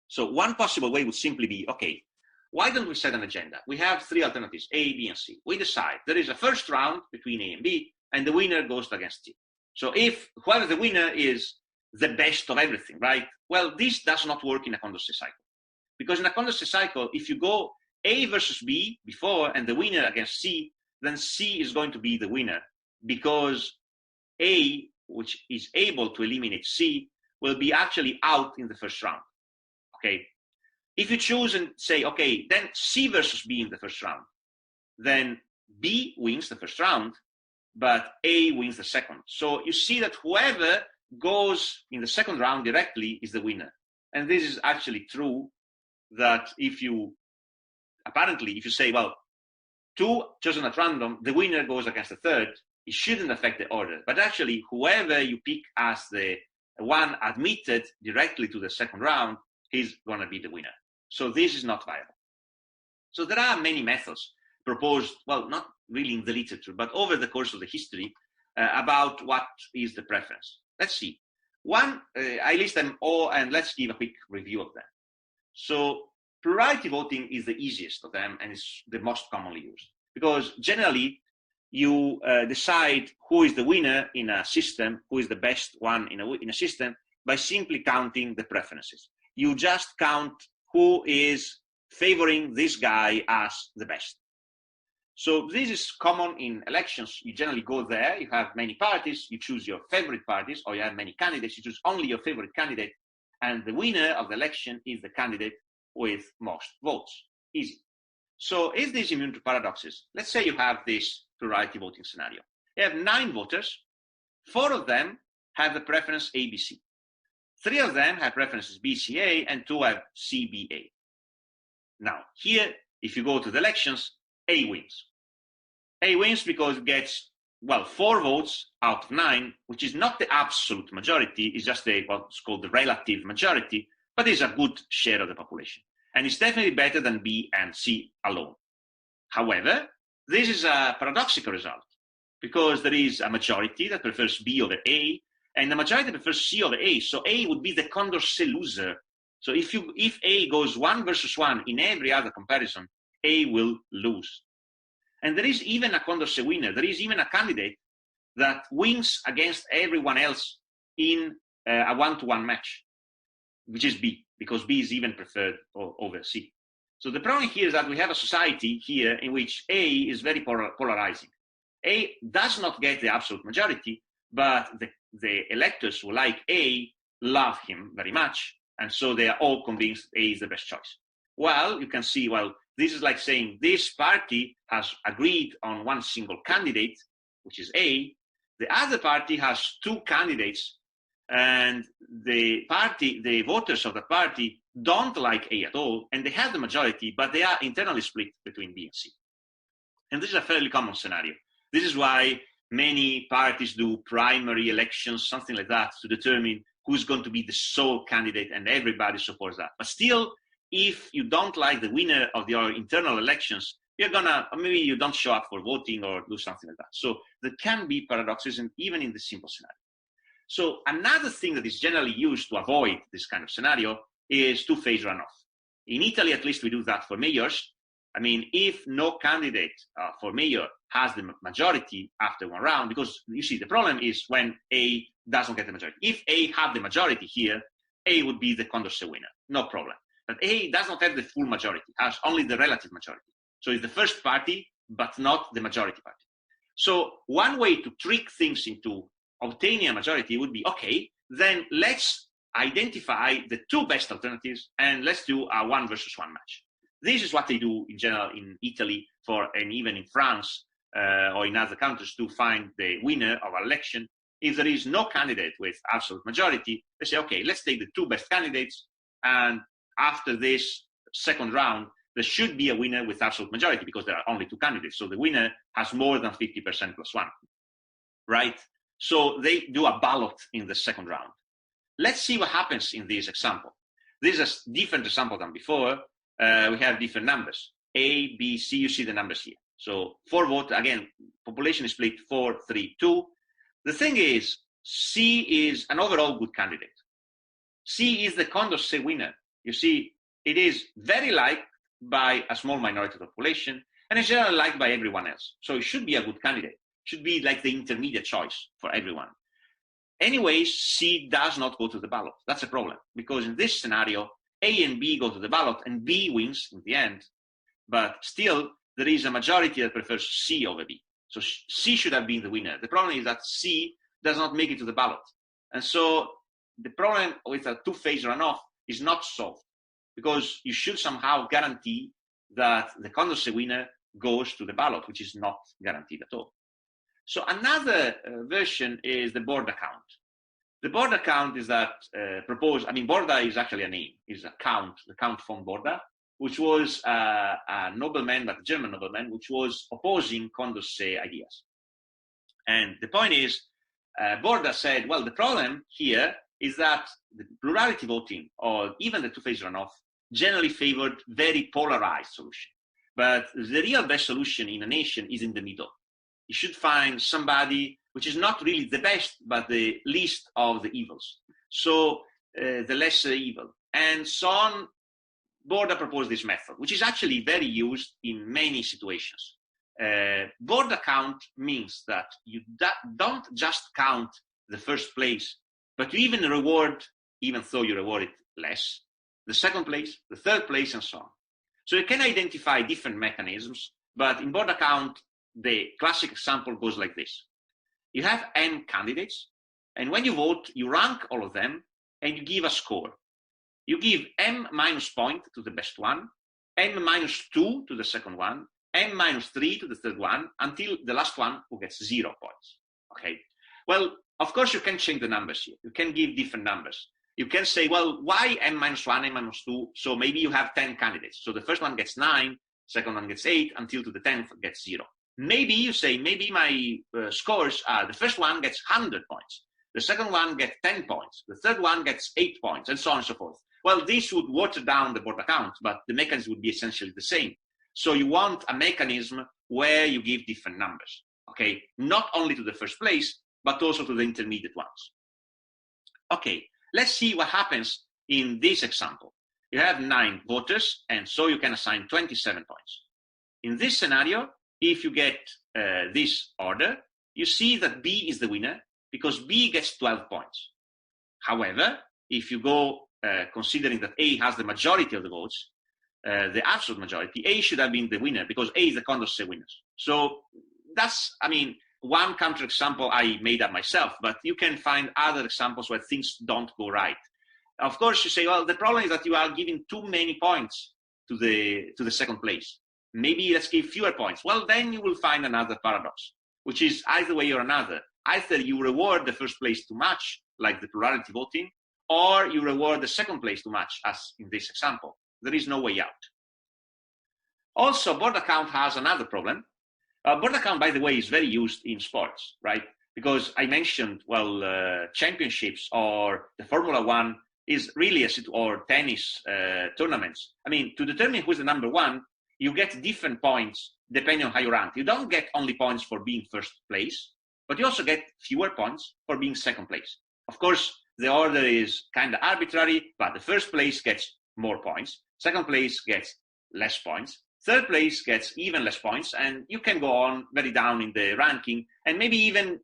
So one possible way would simply be, okay, why don't we set an agenda? We have three alternatives, A, B, and C. We decide there is a first round between A and B, and the winner goes against C. So if whoever the winner is the best of everything, right? Well, this does not work in a Condorcet cycle. Because in a Condorcet cycle, if you go A versus B before and the winner against C, then C is going to be the winner because A, which is able to eliminate C, will be actually out in the first round. Okay. If you choose and say, okay, then C versus B in the first round, then B wins the first round, but A wins the second. So you see that whoever goes in the second round directly is the winner. And this is actually true that if you say, well, two chosen at random, the winner goes against the third, it shouldn't affect the order. But actually, whoever you pick as the one admitted directly to the second round, he's going to be the winner. So this is not viable. So there are many methods proposed, well, not really in the literature, but over the course of the history about what is the preference. Let's see. I list them all, and let's give a quick review of them. So plurality voting is the easiest of them, and it's the most commonly used. Because generally, you decide who is the winner in a system, who is the best one in a system, by simply counting the preferences. You just count who is favoring this guy as the best. So this is common in elections. You generally go there, you have many parties, you choose your favorite parties, or you have many candidates, you choose only your favorite candidate, and the winner of the election is the candidate with most votes. Easy. So is this immune to paradoxes? Let's say you have this plurality voting scenario. You have 9 voters, 4 of them have the preference ABC. 3 of them have preferences BCA, and 2 have CBA. Now, here, if you go to the elections, A wins. A wins because it gets, 4 votes out of 9, which is not the absolute majority, it's just what's called the relative majority, but it's a good share of the population. And it's definitely better than B and C alone. However, this is a paradoxical result because there is a majority that prefers B over A, and the majority prefers C over A. So A would be the Condorcet loser. So if A goes 1 versus 1 in every other comparison, A will lose. And there is even a Condorcet winner. There is even a candidate that wins against everyone else in a 1-to-1 match, which is B, because B is even preferred over C. So the problem here is that we have a society here in which A is very polarizing. A does not get the absolute majority, but the electors who like A love him very much, and so they are all convinced A is the best choice. Well, you can see, this is like saying this party has agreed on one single candidate, which is A. The other party has 2 candidates, and the voters of the party don't like A at all, and they have the majority, but they are internally split between B and C. And this is a fairly common scenario. This is why many parties do primary elections, something like that, to determine who's going to be the sole candidate, and everybody supports that. But still, if you don't like the winner of your internal elections, maybe you don't show up for voting or do something like that. So there can be paradoxes, even in the simple scenario. So another thing that is generally used to avoid this kind of scenario is two-phase runoff. In Italy, at least, we do that for mayors. I mean, if no candidate for mayor has the majority after one round, because you see, the problem is when A doesn't get the majority. If A had the majority here, A would be the Condorcet winner, no problem. But A does not have the full majority, has only the relative majority. So it's the first party, but not the majority party. So one way to trick things into obtaining a majority would be, okay, then let's identify the two best alternatives and let's do a 1 versus 1 match. This is what they do in general in Italy and even in France or in other countries to find the winner of an election. If there is no candidate with absolute majority, they say, okay, let's take the two best candidates, and after this second round, there should be a winner with absolute majority because there are only two candidates. So the winner has more than 50% plus one, right? So they do a ballot in the second round. Let's see what happens in this example. This is a different example than before. We have different numbers, A, B, C. You see the numbers here. So 4 votes, again, population is split 4, 3, 2. The thing is, C is an overall good candidate. C is the Condorcet winner. You see, it is very liked by a small minority of the population and is generally liked by everyone else. So it should be a good candidate. It should be like the intermediate choice for everyone. Anyways, C does not go to the ballot. That's a problem because in this scenario, A and B go to the ballot and B wins in the end, but still there is a majority that prefers C over B. So C should have been the winner. The problem is that C does not make it to the ballot. And so the problem with a two-phase runoff is not solved because you should somehow guarantee that the Condorcet winner goes to the ballot, which is not guaranteed at all. So another version is the Borda count. The Borda count is that Borda is actually a name, is a count, the Count von Borda, which was a nobleman, but a German nobleman, which was opposing Condorcet ideas. And the point is, Borda said, well, the problem here is that the plurality voting or even the two-phase runoff generally favored very polarized solution. But the real best solution in a nation is in the middle. You should find somebody which is not really the best, but the least of the evils. So the lesser evil. And so on, Borda proposed this method, which is actually very used in many situations. Borda count means that you don't just count the first place, but you even reward, even though you reward it less, the second place, the third place, and so on. So you can identify different mechanisms, but in Borda count, the classic example goes like this. You have n candidates, and when you vote, you rank all of them, and you give a score. You give m minus point to the best one, m minus 2 to the second one, m minus 3 to the third one, until the last one who gets 0 points. Okay. Well, of course, you can change the numbers here. You can give different numbers. You can say, well, why m minus 1, m minus 2? So maybe you have 10 candidates. So the first one gets 9, second one gets 8, until to the 10th gets 0. Maybe you say, maybe my scores are, the first one gets 100 points. The second one gets 10 points. The third one gets 8 points, and so on and so forth. Well, this would water down the Borda count, but the mechanism would be essentially the same. So you want a mechanism where you give different numbers, okay? Not only to the first place, but also to the intermediate ones. Okay, let's see what happens in this example. You have 9 voters, and so you can assign 27 points. In this scenario, if you get this order, you see that B is the winner because B gets 12 points. However, if you go considering that A has the majority of the votes, the absolute majority, A should have been the winner because A is the Condorcet winners. So that's, one counterexample I made up myself, but you can find other examples where things don't go right. Of course, you say, well, the problem is that you are giving too many points to the second place. Maybe let's give fewer points. Well, then you will find another paradox, which is either way or another. Either you reward the first place too much, like the plurality voting, or you reward the second place too much, as in this example. There is no way out. Also, Borda count has another problem. Borda count, by the way, is very used in sports, right? Because I mentioned, championships or the Formula One is really or tennis tournaments. To determine who's the number one, you get different points depending on how you rank. You don't get only points for being first place, but you also get fewer points for being second place. Of course, the order is kind of arbitrary, but the first place gets more points. Second place gets less points. Third place gets even less points, and you can go on very down in the ranking, and maybe even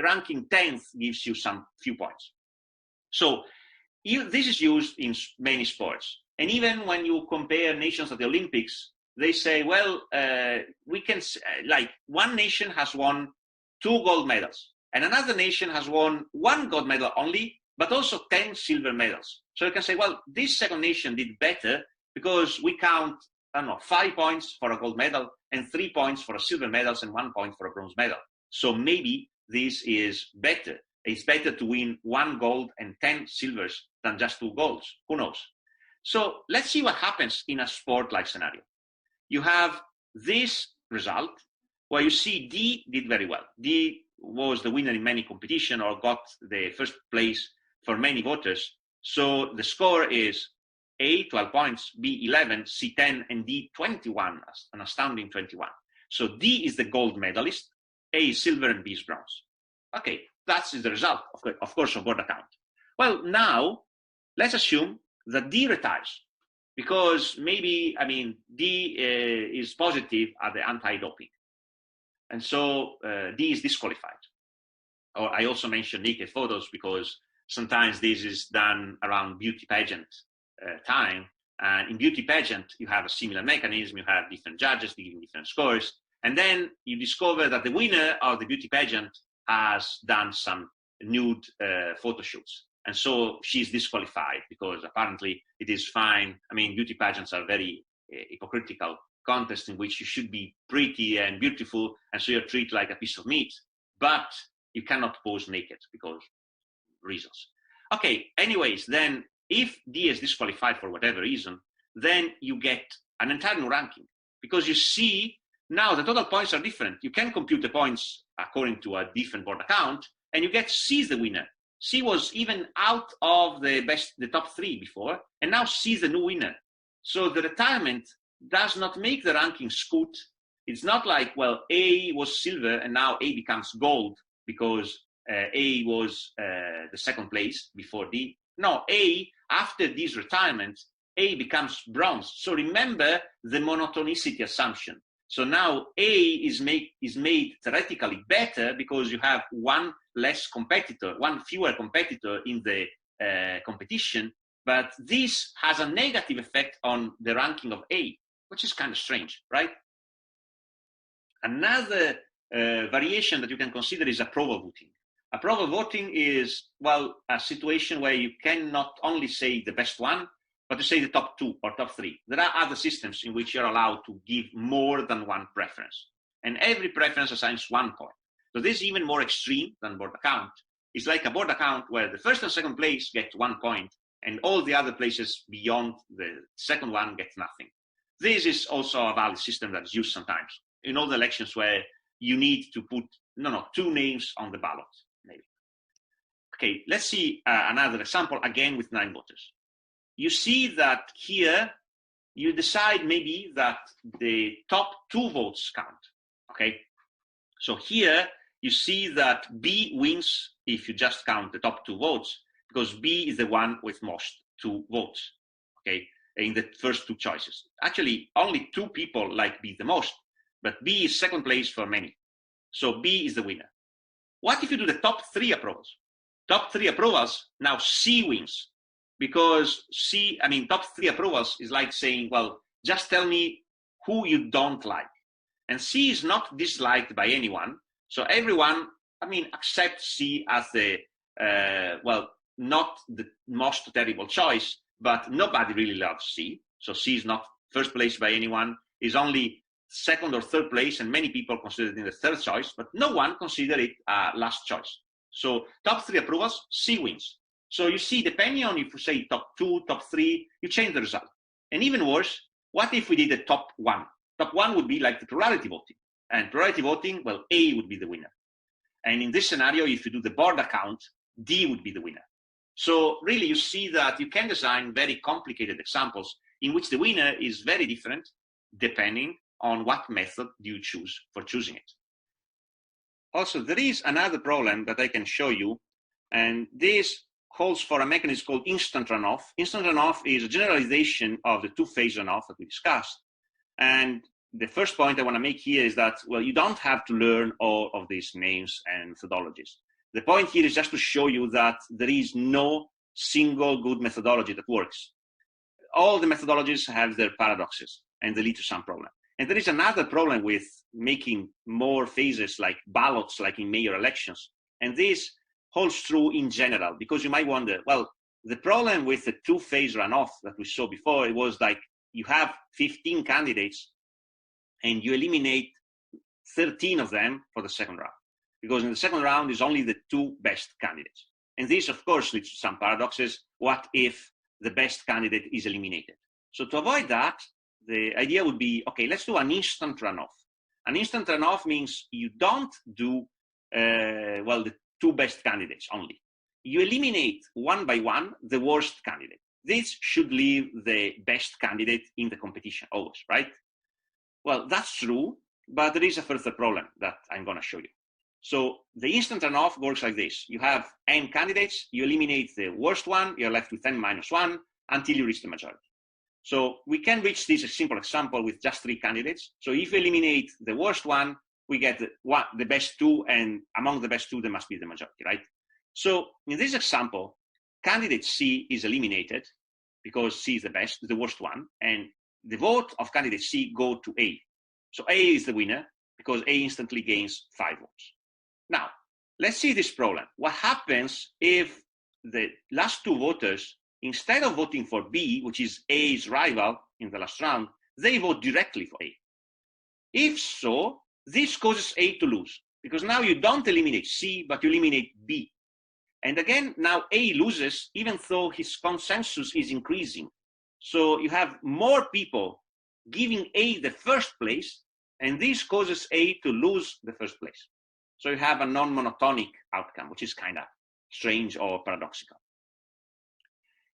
ranking 10th gives you some few points. So this is used in many sports. And even when you compare nations at the Olympics, they say, well, we can, one nation has won 2 gold medals, And another nation has won 1 gold medal only, but also 10 silver medals. So you can say, well, this second nation did better because we count, 5 points for a gold medal and 3 points for a silver medals and 1 point for a bronze medal. So maybe this is better. It's better to win 1 gold and 10 silvers than just 2 golds. Who knows? So let's see what happens in a sport-like scenario. You have this result where you see D did very well. D was the winner in many competition or got the first place for many voters. So the score is A, 12 points, B, 11, C, 10, and D, 21, an astounding 21. So D is the gold medalist, A is silver, and B is bronze. Okay, that's the result, of course, of board account. Well, now, let's assume that D retires because maybe, D is positive at the anti-doping. And so D is disqualified. Or I also mentioned naked photos because sometimes this is done around beauty pageant time. And in beauty pageant, you have a similar mechanism. You have different judges giving different scores. And then you discover that the winner of the beauty pageant has done some nude photo shoots. And so she's disqualified because apparently it is fine. Beauty pageants are very hypocritical contests in which you should be pretty and beautiful, and so you're treated like a piece of meat, but you cannot pose naked because reasons. Okay, anyways, then if D is disqualified for whatever reason, then you get an entire new ranking because you see now the total points are different. You can compute the points according to a different board account, and you get C is the winner. C was even out of the top 3 before, and now C is the new winner. So the retirement does not make the ranking scoot. It's not like, well, A was silver and now A becomes gold because A was the second place before D. No, A, after D's retirement, A becomes bronze. So remember the monotonicity assumption. So now A is made theoretically better because you have one fewer competitor in the competition, but this has a negative effect on the ranking of A, which is kind of strange, right? Another variation that you can consider is approval voting. Approval voting is, well, a situation where you cannot only say the best one, but to say the top 2 or top 3. There are other systems in which you're allowed to give more than one preference. And every preference assigns 1 point. So this is even more extreme than board account. It's like a board account where the first and second place get 1 point, and all the other places beyond the second one get nothing. This is also a valid system that is used sometimes in all the elections where you need to put 2 names on the ballot, maybe. Okay, let's see another example, again with 9 voters. You see that here, you decide maybe that the top 2 votes count, okay? So here, you see that B wins if you just count the top 2 votes, because B is the one with most 2 votes, okay, in the first 2 choices. Actually, only 2 people like B the most, but B is second place for many. So B is the winner. What if you do the top 3 approvals? Top 3 approvals, now C wins. Because top 3 approvals is like saying, well, just tell me who you don't like. And C is not disliked by anyone. So everyone, accepts C as the, not the most terrible choice, but nobody really loves C. So C is not first place by anyone, is only second or third place, and many people consider it in the third choice, but no one consider it last choice. So top 3 approvals, C wins. So you see, depending on if you say top 2, top 3, you change the result. And even worse, what if we did the top 1? Top 1 would be like the plurality voting. And plurality voting, well, A would be the winner. And in this scenario, if you do the board account, D would be the winner. So really, you see that you can design very complicated examples in which the winner is very different depending on what method you choose for choosing it. Also, there is another problem that I can show you, and this calls for a mechanism called instant runoff. Instant runoff is a generalization of the 2-phase runoff that we discussed. And the first point I want to make here is that, well, you don't have to learn all of these names and methodologies. The point here is just to show you that there is no single good methodology that works. All the methodologies have their paradoxes and they lead to some problem. And there is another problem with making more phases like ballots, like in mayor elections, And this holds true in general, because you might wonder, well, the problem with the two-phase runoff that we saw before, it was like you have 15 candidates and you eliminate 13 of them for the second round, because in the second round is only the two best candidates. And this, of course, leads to some paradoxes. What if the best candidate is eliminated? So to avoid that, the idea would be, okay, let's do an instant runoff. An instant runoff means you don't do, the two best candidates only. You eliminate one by one the worst candidate. This should leave the best candidate in the competition always, right? Well, that's true, but there is a further problem that I'm going to show you. So the instant runoff works like this. You have n candidates, you eliminate the worst one, you're left with n minus 1 until you reach the majority. So we can reach this a simple example with just 3 candidates. So if you eliminate the worst one, we get the best 2, and among the best 2, there must be the majority, right? So in this example, candidate C is eliminated because C is the worst one, and the vote of candidate C go to A. So A is the winner because A instantly gains 5 votes. Now, let's see this problem. What happens if the last 2 voters, instead of voting for B, which is A's rival in the last round, they vote directly for A? If so, this causes A to lose, because now you don't eliminate C, but you eliminate B. And again, now A loses, even though his consensus is increasing. So you have more people giving A the first place, and this causes A to lose the first place. So you have a non-monotonic outcome, which is kind of strange or paradoxical.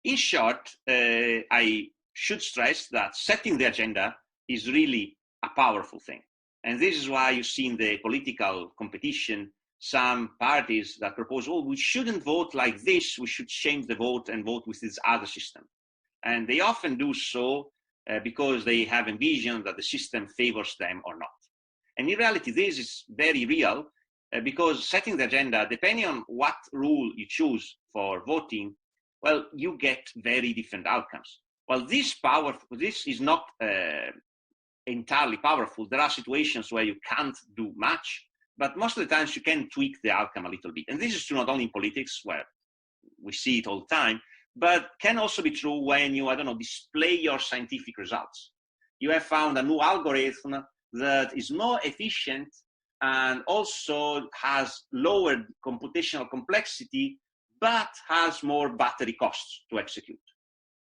In short, I should stress that setting the agenda is really a powerful thing. And this is why you see in the political competition some parties that propose, oh, we shouldn't vote like this, we should change the vote and vote with this other system. And they often do so because they have envisioned that the system favors them or not. And in reality, this is very real because setting the agenda, depending on what rule you choose for voting, well, you get very different outcomes. Well, this is not entirely powerful. There are situations where you can't do much, but most of the times you can tweak the outcome a little bit. And this is true not only in politics, where we see it all the time, but can also be true when you, display your scientific results. You have found a new algorithm that is more efficient and also has lower computational complexity, but has more battery costs to execute.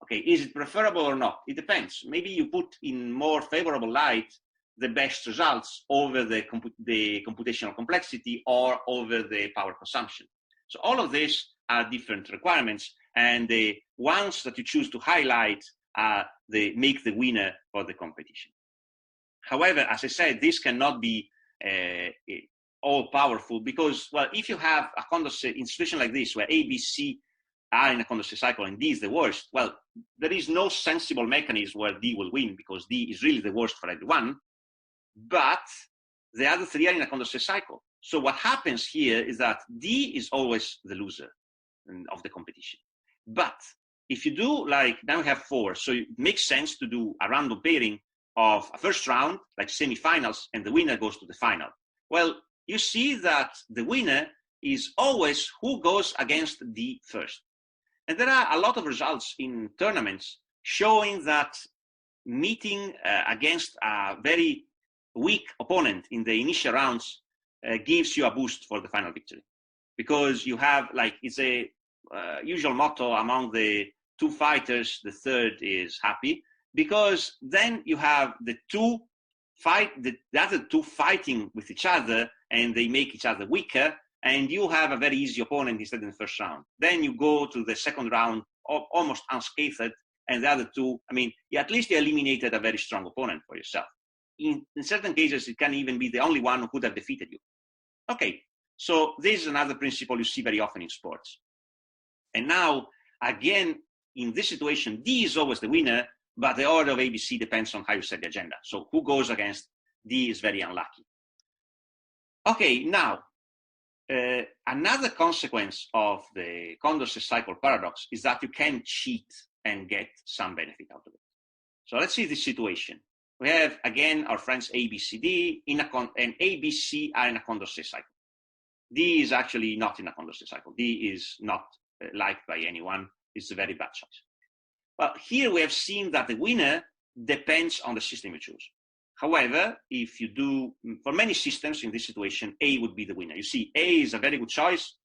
Okay, is it preferable or not? It depends. Maybe you put in more favorable light the best results over the computational complexity or over the power consumption. So all of these are different requirements, and the ones that you choose to highlight they make the winner for the competition. However, as I said, this cannot be all powerful because, well, if you have a Condorcet in a situation like this where A, B, C are in a Condorcet cycle and D is the worst, well, there is no sensible mechanism where D will win because D is really the worst for everyone, but the other 3 are in a Condorcet cycle. So what happens here is that D is always the loser of the competition. But if you do, like, now we have 4, so it makes sense to do a random pairing of a first round, like semifinals, and the winner goes to the final. Well, you see that the winner is always who goes against D first. And there are a lot of results in tournaments showing that meeting against a very weak opponent in the initial rounds gives you a boost for the final victory. Because you have, like, it's a usual motto among the 2 fighters, the third is happy, because then you have the other 2 fighting with each other and they make each other weaker, and you have a very easy opponent instead in the first round. Then you go to the second round almost unscathed, and the other 2, at least you eliminated a very strong opponent for yourself. In certain cases, it can even be the only one who could have defeated you. Okay, so this is another principle you see very often in sports. And now, again, in this situation, D is always the winner, but the order of ABC depends on how you set the agenda. So who goes against D is very unlucky. Okay, now, another consequence of the Condorcet cycle paradox is that you can cheat and get some benefit out of it. So let's see this situation. We have, again, our friends A, B, C, D, and A, B, C are in a Condorcet cycle. D is actually not in a Condorcet cycle. D is not liked by anyone. It's a very bad choice. But here we have seen that the winner depends on the system you choose. However, if you do, for many systems in this situation, A would be the winner. You see, A is a very good choice,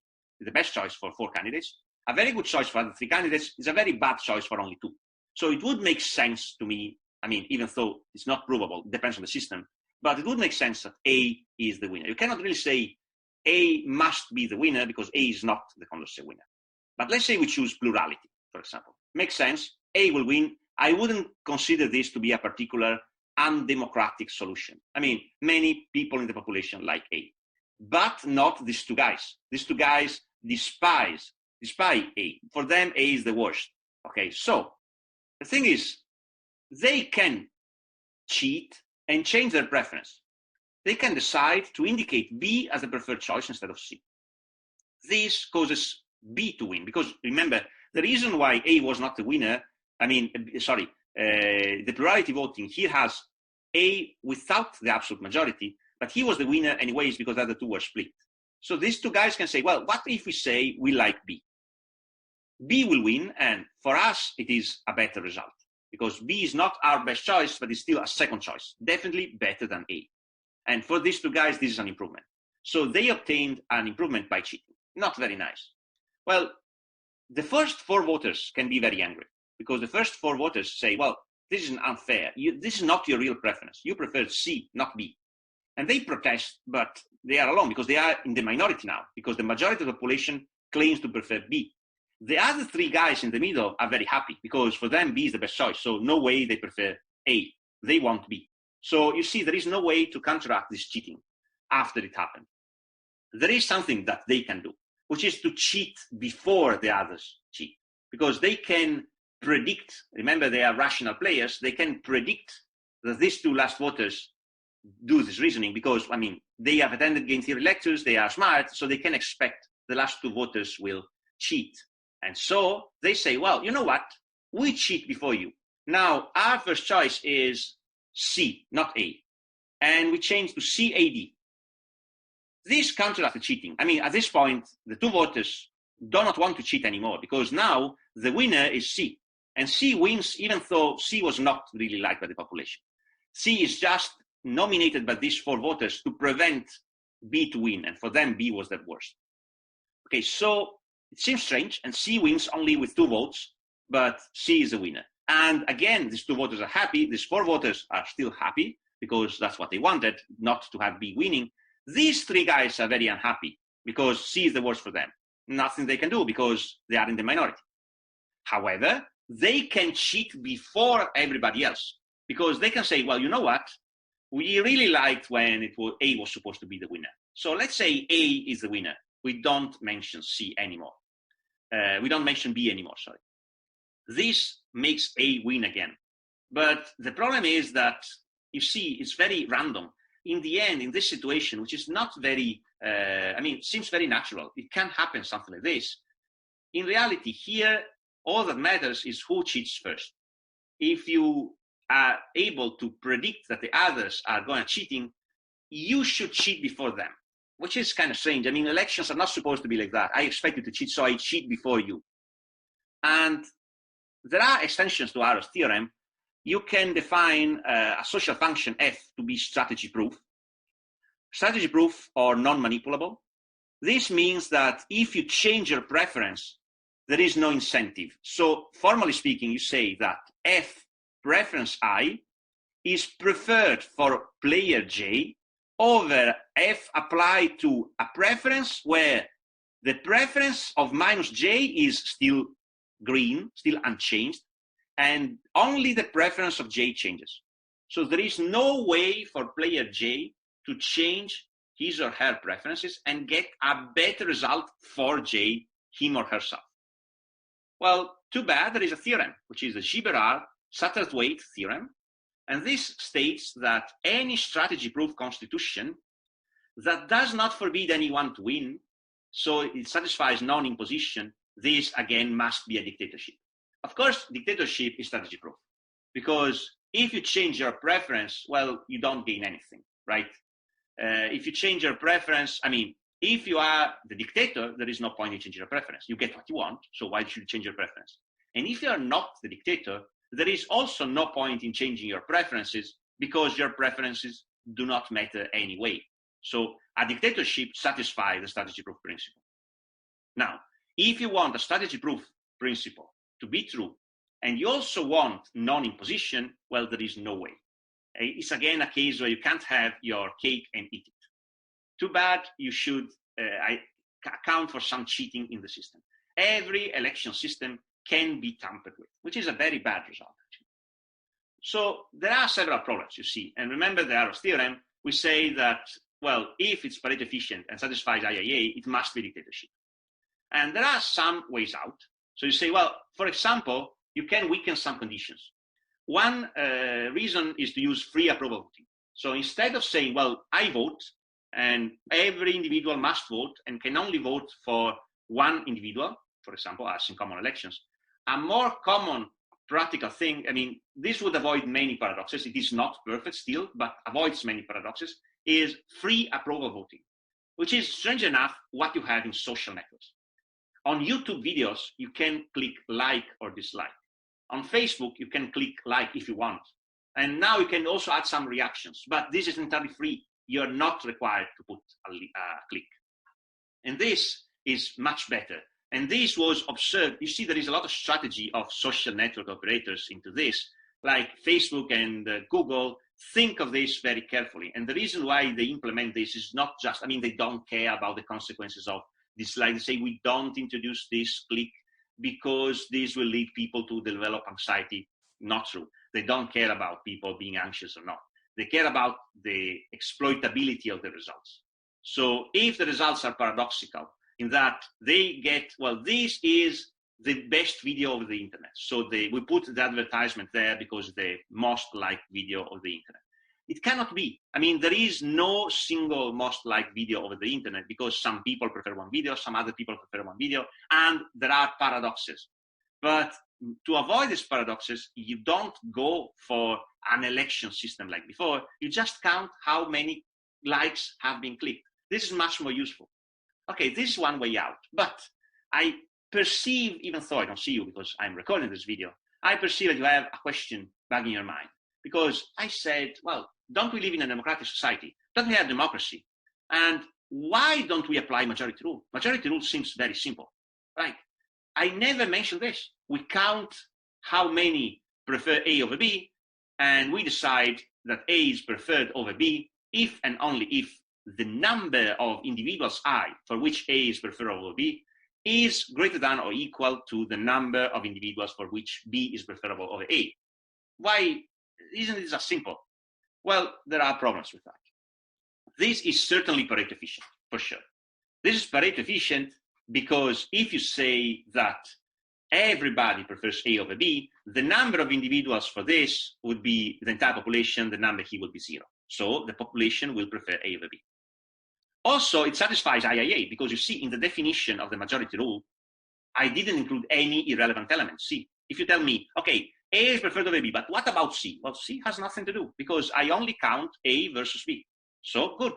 the best choice for 4 candidates. A very good choice for the 3 candidates is a very bad choice for only 2. So it would make sense to me, I mean, even though it's not provable, it depends on the system, but it would make sense that A is the winner. You cannot really say A must be the winner because A is not the Condorcet winner. But let's say we choose plurality, for example. Makes sense, A will win. I wouldn't consider this to be a particular undemocratic solution. I mean, many people in the population like A, but not these 2 guys. These 2 guys despise A. For them, A is the worst. Okay, so the thing is, they can cheat and change their preference. They can decide to indicate B as the preferred choice instead of C. This causes B to win, because remember, the reason why A was not the winner, the plurality voting here has A without the absolute majority, but he was the winner anyways because the other 2 were split. So these 2 guys can say, well, what if we say we like B? B will win, and for us, it is a better result because B is not our best choice, but it's still a second choice, definitely better than A. And for these 2 guys, this is an improvement. So they obtained an improvement by cheating. Not very nice. Well, the first 4 voters can be very angry because the first 4 voters say, well, this is unfair. This is not your real preference. You prefer C, not B. And they protest, but they are alone because they are in the minority now, because the majority of the population claims to prefer B. The other 3 guys in the middle are very happy because for them, B is the best choice. So no way they prefer A. They want B. So you see, there is no way to counteract this cheating after it happened. There is something that they can do, which is to cheat before the others cheat, because they can predict, remember they are rational players, they can predict that these 2 last voters do this reasoning because, I mean, they have attended game theory lectures, they are smart, so they can expect the last 2 voters will cheat. And so they say, well, you know what? We cheat before you. Now, our first choice is C, not A. And we change to CAD. This counteracts the cheating. I mean, at this point, the 2 voters do not want to cheat anymore because now the winner is C. And C wins even though C was not really liked by the population. C is just nominated by these 4 voters to prevent B to win. And for them, B was the worst. Okay, so it seems strange, and C wins only with 2 votes, but C is the winner. And again, these 2 voters are happy. These 4 voters are still happy because that's what they wanted, not to have B winning. These 3 guys are very unhappy because C is the worst for them. Nothing they can do because they are in the minority. However, they can cheat before everybody else because they can say, well, you know what? We really liked when A was supposed to be the winner. So let's say A is the winner. We don't mention C anymore. We don't mention B anymore, sorry. This makes A win again. But the problem is that, you see, it's very random. In the end, in this situation, which is not very, seems very natural. It can happen, something like this. In reality, here, all that matters is who cheats first. If you are able to predict that the others are going to cheating, you should cheat before them, which is kind of strange. I mean, elections are not supposed to be like that. I expect you to cheat, so I cheat before you. And there are extensions to Arrow's theorem. You can define a social function F to be strategy proof. Strategy proof or non-manipulable. This means that if you change your preference, there is no incentive. So formally speaking, you say that F preference I is preferred for player J over F applied to a preference where the preference of minus J is still green, still unchanged, and only the preference of J changes. So there is no way for player J to change his or her preferences and get a better result for J, him or herself. Well, too bad, there is a theorem, which is the Gibberard-Satterthwaite theorem. And this states that any strategy-proof constitution that does not forbid anyone to win, so it satisfies non-imposition, this again must be a dictatorship. Of course, dictatorship is strategy-proof, because if you change your preference, well, you don't gain anything, right? If you change your preference, if you are the dictator, there is no point in changing your preference. You get what you want, so why should you change your preference? And if you are not the dictator, there is also no point in changing your preferences because your preferences do not matter anyway. So a dictatorship satisfies the strategy proof principle. Now, if you want a strategy proof principle to be true, and you also want non-imposition, well, there is no way. It's again a case where you can't have your cake and eat it. Too bad. You should account for some cheating in the system. Every election system can be tampered with, which is a very bad result, actually. So there are several problems, you see. And remember the Arrow's theorem, we say that, well, if it's Pareto efficient and satisfies IIA, it must be dictatorship. And there are some ways out. So you say, well, for example, you can weaken some conditions. One reason is to use free approval voting. So instead of saying, well, I vote, and every individual must vote and can only vote for one individual, for example, as in common elections, a more common practical thing, I mean, this would avoid many paradoxes. It is not perfect still, but avoids many paradoxes, is free approval voting, which is, strange enough, what you have in social networks. On YouTube videos, you can click like or dislike. On Facebook, you can click like if you want. And now you can also add some reactions, but this is entirely free. You're not required to put a click. And this is much better. And this was observed. You see, there is a lot of strategy of social network operators into this, like Facebook and Google think of this very carefully. And the reason why they implement this is not just, I mean, they don't care about the consequences of dislike. They say, we don't introduce this click because this will lead people to develop anxiety. Not true. They don't care about people being anxious or not. They care about the exploitability of the results. So if the results are paradoxical in that they get, well, this is the best video of the internet. So we put the advertisement there because the most liked video of the internet. It cannot be. I mean, there is no single most liked video over the internet because some people prefer one video, some other people prefer one video, and there are paradoxes. But to avoid these paradoxes, you don't go for an election system like before. You just count how many likes have been clicked. This is much more useful. Okay, this is one way out. But I perceive, even though I don't see you because I'm recording this video, I perceive that you have a question back in your mind. Because I said, well, don't we live in a democratic society? Don't we have democracy? And why don't we apply majority rule? Majority rule seems very simple, right? I never mentioned this. We count how many prefer A over B, and we decide that A is preferred over B if and only if the number of individuals I for which A is preferred over B is greater than or equal to the number of individuals for which B is preferable over A. Why isn't this as simple? Well, there are problems with that. This is certainly Pareto efficient, for sure. This is Pareto efficient because if you say that everybody prefers A over B, the number of individuals for this would be the entire population, the number here would be 0. So the population will prefer A over B. Also, it satisfies IIA because you see in the definition of the majority rule, I didn't include any irrelevant elements. See, if you tell me, okay, A is preferred over B, but what about C? Well, C has nothing to do because I only count A versus B. So good.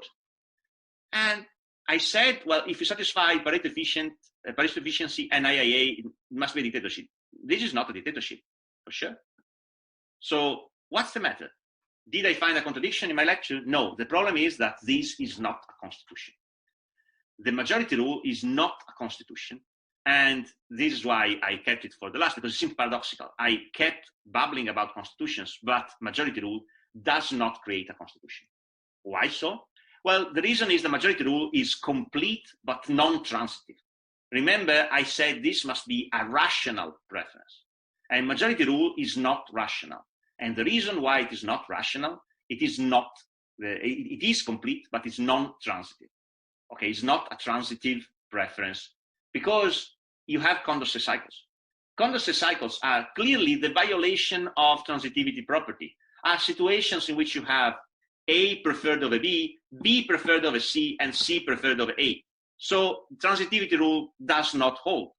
And I said, well, if you satisfy Pareto efficiency and IIA, it must be a dictatorship. This is not a dictatorship, for sure. So what's the matter? Did I find a contradiction in my lecture? No, the problem is that this is not a constitution. The majority rule is not a constitution. And this is why I kept it for the last, because it seems paradoxical. I kept babbling about constitutions, but majority rule does not create a constitution. Why so? Well, the reason is the majority rule is complete but non-transitive. Remember, I said this must be a rational preference. And majority rule is not rational. And the reason why it is not rational, it is complete, but it's non-transitive. Okay, it's not a transitive preference because you have Condorcet cycles. Condorcet cycles are clearly the violation of transitivity property, are situations in which you have A preferred over B, B preferred over C, and C preferred over A. So transitivity rule does not hold.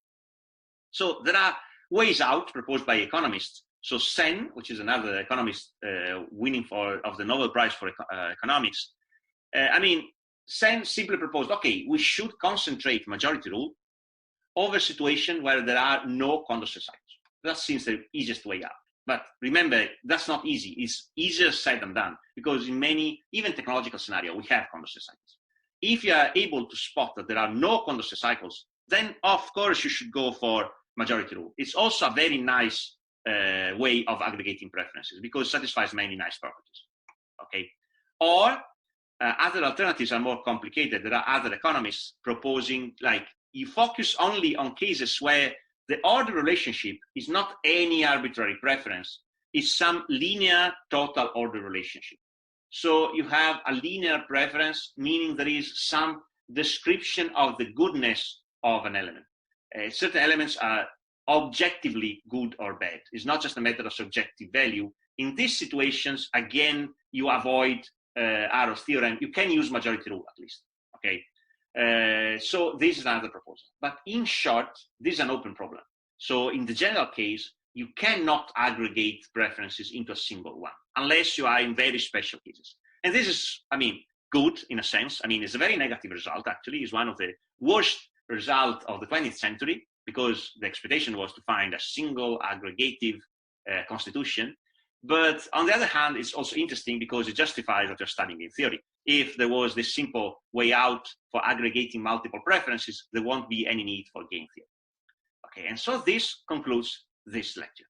So there are ways out proposed by economists. So Sen, which is another economist winning of the Nobel Prize for economics, Sen simply proposed, okay, we should concentrate majority rule over a situation where there are no Condorcet cycles. That seems the easiest way out. But remember, that's not easy. It's easier said than done, because in many, even technological scenarios, we have Condorcet cycles. If you are able to spot that there are no Condorcet cycles, then of course you should go for majority rule. It's also a very nice way of aggregating preferences, because it satisfies many nice properties. Okay, or other alternatives are more complicated. There are other economists proposing, like, you focus only on cases where the order relationship is not any arbitrary preference, it's some linear total order relationship. So you have a linear preference, meaning there is some description of the goodness of an element. Certain elements are objectively good or bad. It's not just a matter of subjective value. In these situations, again, you avoid Arrow's theorem. You can use majority rule at least. Okay. So this is another proposal. But in short, this is an open problem. So in the general case, you cannot aggregate preferences into a single one, unless you are in very special cases. And this is, I mean, good in a sense. I mean, it's a very negative result, actually. It's one of the worst results of the 20th century, because the expectation was to find a single aggregative constitution. But on the other hand, it's also interesting because it justifies what you're studying in theory. If there was this simple way out for aggregating multiple preferences, there won't be any need for game theory. Okay, and so this concludes this lecture.